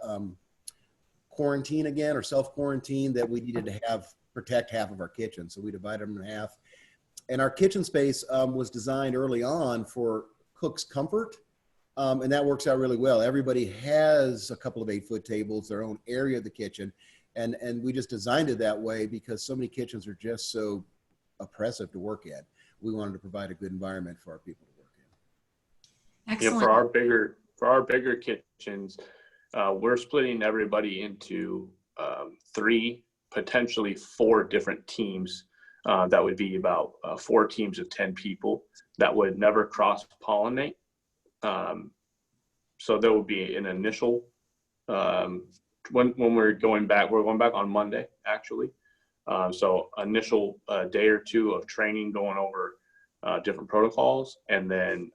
quarantine again or self-quarantine, that we needed to protect half of our kitchen. So we divided them in half. And our kitchen space was designed early on for cooks' comfort. And that works out really well. Everybody has a couple of 8-foot tables, their own area of the kitchen. And we just designed it that way because so many kitchens are just so oppressive to work in. We wanted to provide a good environment for our people to work in. Excellent. Yeah, for our bigger kitchens, we're splitting everybody into 3, potentially 4 different teams. That would be about 4 teams of 10 people that would never cross-pollinate. So there would be an initial, when we're going back on Monday, actually. So initial day or 2 of training, going over different protocols. And then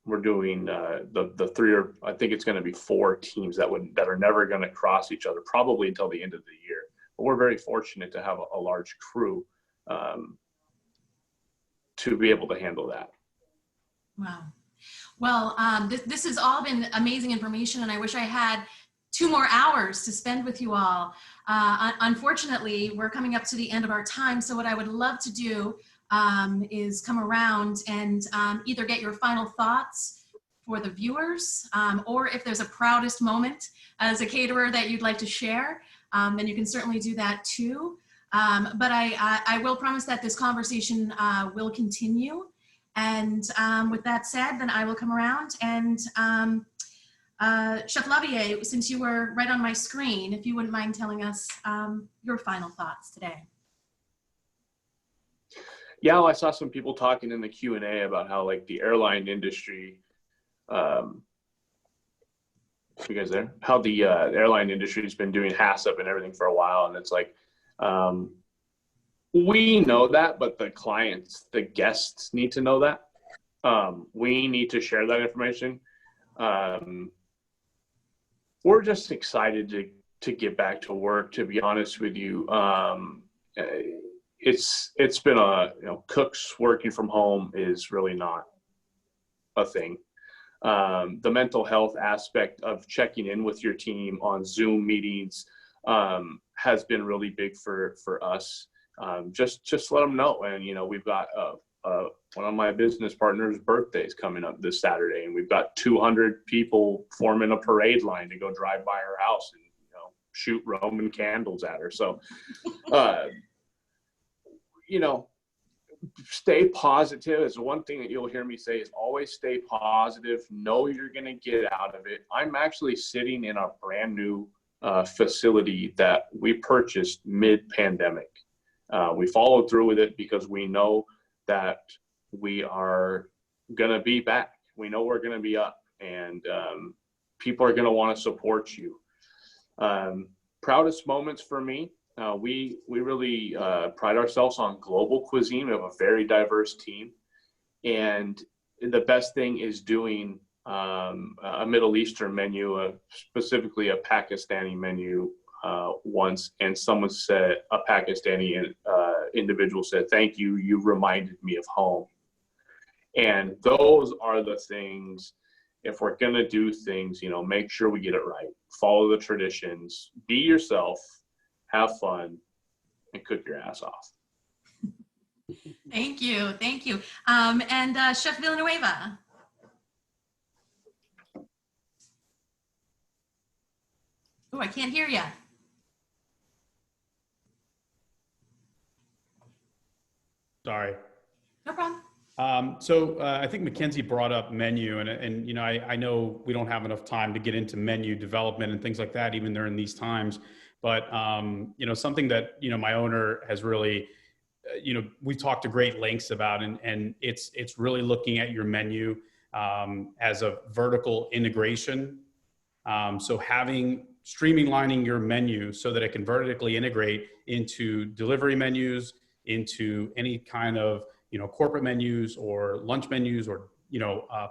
we're doing the three, or I think it's going to be 4 teams that are never going to cross each other probably until the end of the year. But we're very fortunate to have a large crew to be able to handle that. Wow. Well, this has all been amazing information, and I wish I had 2 more hours to spend with you all. Unfortunately, we're coming up to the end of our time, so what I would love to do is come around and either get your final thoughts for the viewers, or if there's a proudest moment as a caterer that you'd like to share, then you can certainly do that too. But I will promise that this conversation will continue. And with that said, then I will come around and Chef Lavier, since you were right on my screen, if you wouldn't mind telling us your final thoughts today. Yeah, well, I saw some people talking in the Q&A about how like the airline industry, you guys there? How the airline industry has been doing HACCP and everything for a while, and it's like, we know that, but the clients, the guests need to know that. We need to share that information. We're just excited to get back to work, to be honest with you. It's been cooks working from home is really not a thing. The mental health aspect of checking in with your team on Zoom meetings has been really big for us. Just let them know. And, we've got one of my business partners' birthdays coming up this Saturday, and we've got 200 people forming a parade line to go drive by her house and, shoot Roman candles at her. So, stay positive is one thing that you'll hear me say is always stay positive. Know you're going to get out of it. I'm actually sitting in a brand new facility that we purchased mid-pandemic. We followed through with it because we know that we are going to be back. We know we're going to be up, and people are going to want to support you. Proudest moments for me, we really pride ourselves on global cuisine. We have a very diverse team, and the best thing is doing a Middle Eastern menu, specifically a Pakistani menu once, and someone said, a Pakistani individual said, "Thank you, you reminded me of home." And those are the things, if we're going to do things, make sure we get it right. Follow the traditions, be yourself, have fun, and cook your ass off. Thank you. Thank you. And Chef Villanueva. Oh, I can't hear you. Sorry. No problem. So I think Mackenzie brought up menu, and I know we don't have enough time to get into menu development and things like that, even during these times. But something that my owner has really, we've talked to great lengths about, and it's really looking at your menu as a vertical integration. So streamlining your menu so that it can vertically integrate into delivery menus, into any kind of corporate menus or lunch menus or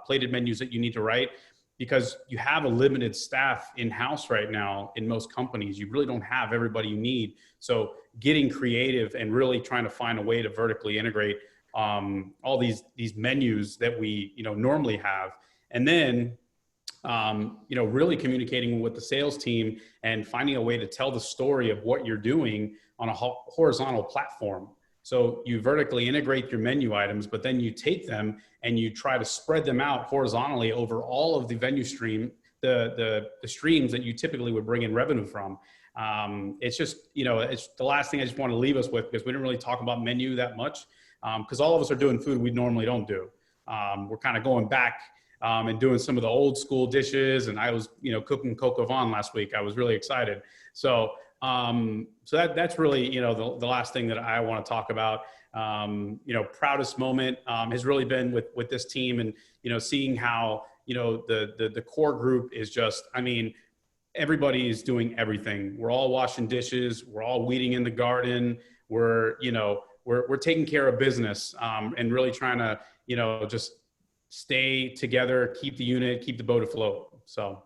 plated menus that you need to write, because you have a limited staff in-house right now in most companies. You really don't have everybody you need. So getting creative and really trying to find a way to vertically integrate all these menus that we normally have, and then really communicating with the sales team and finding a way to tell the story of what you're doing on a horizontal platform. So you vertically integrate your menu items, but then you take them and you try to spread them out horizontally over all of the venue stream, the streams that you typically would bring in revenue from. It's just, it's the last thing I just want to leave us with, because we didn't really talk about menu that much, because all of us are doing food we normally don't do. We're kind of going back and doing some of the old school dishes. And I was, cooking coq au vin last week. I was really excited. So that's really, the last thing that I want to talk about. Proudest moment has really been with this team, and, seeing how, the core group is just, everybody is doing everything. We're all washing dishes. We're all weeding in the garden. We're taking care of business, and really trying to, just stay together, keep the unit, keep the boat afloat. So.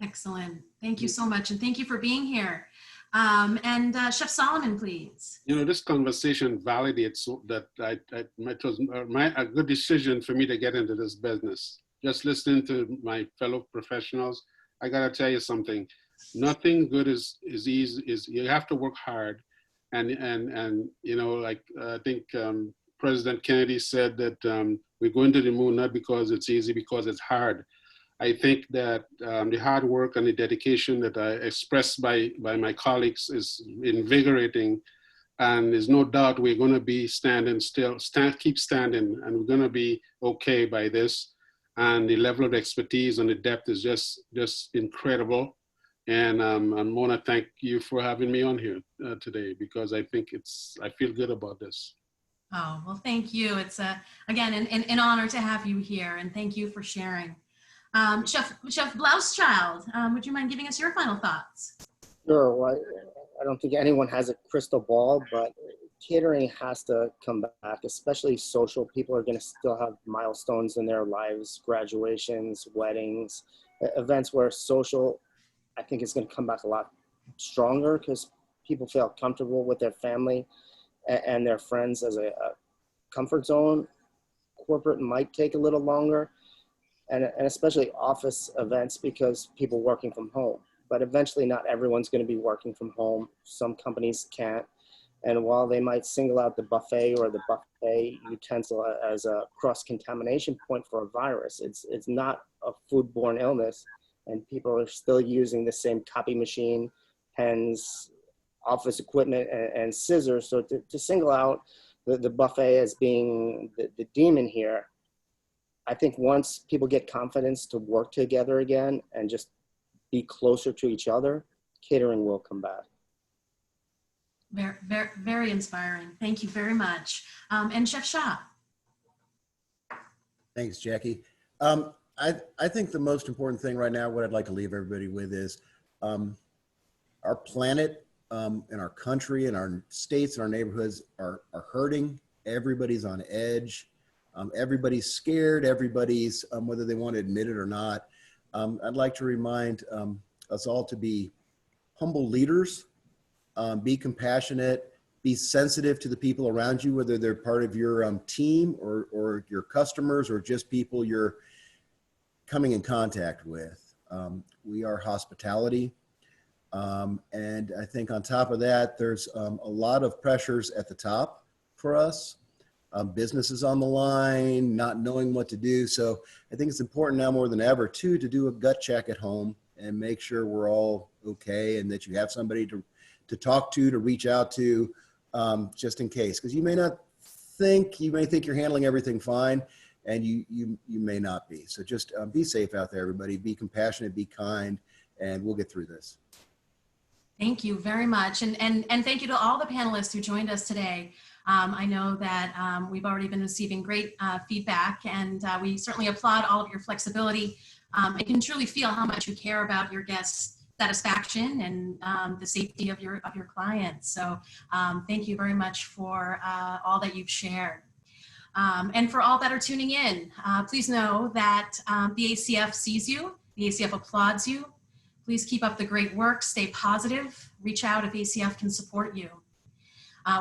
Excellent. Thank you so much. And thank you for being here. Chef Solomon, please. You know, this conversation validates that it was a good decision for me to get into this business. Just listening to my fellow professionals, I gotta tell you something. Nothing good is easy. You have to work hard, and you know, like I think President Kennedy said that we're going to the moon not because it's easy, because it's hard. I think that the hard work and the dedication that I expressed by my colleagues is invigorating, and there's no doubt we're going to be standing still, keep standing, and we're going to be okay by this. And the level of expertise and the depth is just incredible. And I want to thank you for having me on here today, because I think I feel good about this. Oh, well, thank you. It's again an honor to have you here, and thank you for sharing. Chef Blosschild, would you mind giving us your final thoughts? Sure. Well, I don't think anyone has a crystal ball, but catering has to come back, especially social. People are going to still have milestones in their lives, graduations, weddings, events where social, I think, is going to come back a lot stronger because people feel comfortable with their family and their friends as a comfort zone. Corporate might take a little longer. And especially office events, because people working from home. But eventually not everyone's going to be working from home. Some companies can't. And while they might single out the buffet or the buffet utensil as a cross-contamination point for a virus, it's not a foodborne illness. And people are still using the same copy machine, pens, office equipment, and scissors. So to single out the buffet as being the demon here, I think once people get confidence to work together again and just be closer to each other, catering will come back. Very, very, very inspiring. Thank you very much. And Chef Shah. Thanks, Jackie. I think the most important thing right now, what I'd like to leave everybody with is our planet and our country and our states and our neighborhoods are hurting. Everybody's on edge. Everybody's scared. Everybody's, whether they want to admit it or not. I'd like to remind us all to be humble leaders, be compassionate, be sensitive to the people around you, whether they're part of your team or your customers or just people you're coming in contact with. We are hospitality. And I think on top of that, there's a lot of pressures at the top for us. Business is on the line, not knowing what to do. So I think it's important now more than ever to do a gut check at home and make sure we're all okay and that you have somebody to talk to reach out to, just in case. Because you may think you're handling everything fine, and you may not be. So just be safe out there, everybody. Be compassionate, be kind, and we'll get through this. Thank you very much. And thank you to all the panelists who joined us today. I know that we've already been receiving great feedback, and we certainly applaud all of your flexibility. I can truly feel how much you care about your guests' satisfaction and the safety of your clients. So thank you very much for all that you've shared. And for all that are tuning in, please know that the ACF sees you, the ACF applauds you. Please keep up the great work, stay positive, reach out if ACF can support you.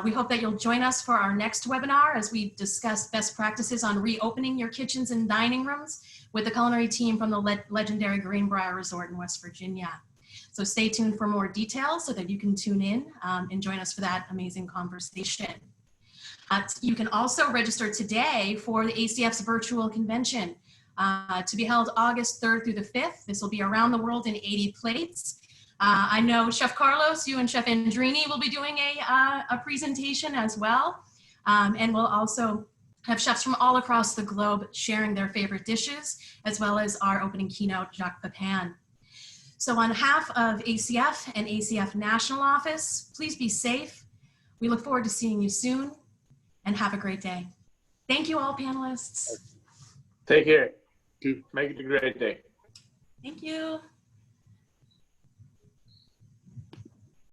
We hope that you'll join us for our next webinar as we discuss best practices on reopening your kitchens and dining rooms with the culinary team from the legendary Greenbrier Resort in West Virginia. So stay tuned for more details so that you can tune in and join us for that amazing conversation. You can also register today for the ACF's virtual convention to be held August 3rd through the 5th. This will be around the world in 80 plates. I know Chef Carlos, you and Chef Andrini will be doing a presentation as well. And we'll also have chefs from all across the globe sharing their favorite dishes, as well as our opening keynote, Jacques Pepin. So on behalf of ACF and ACF National Office, please be safe. We look forward to seeing you soon, and have a great day. Thank you all panelists. Take care. Make it a great day. Thank you.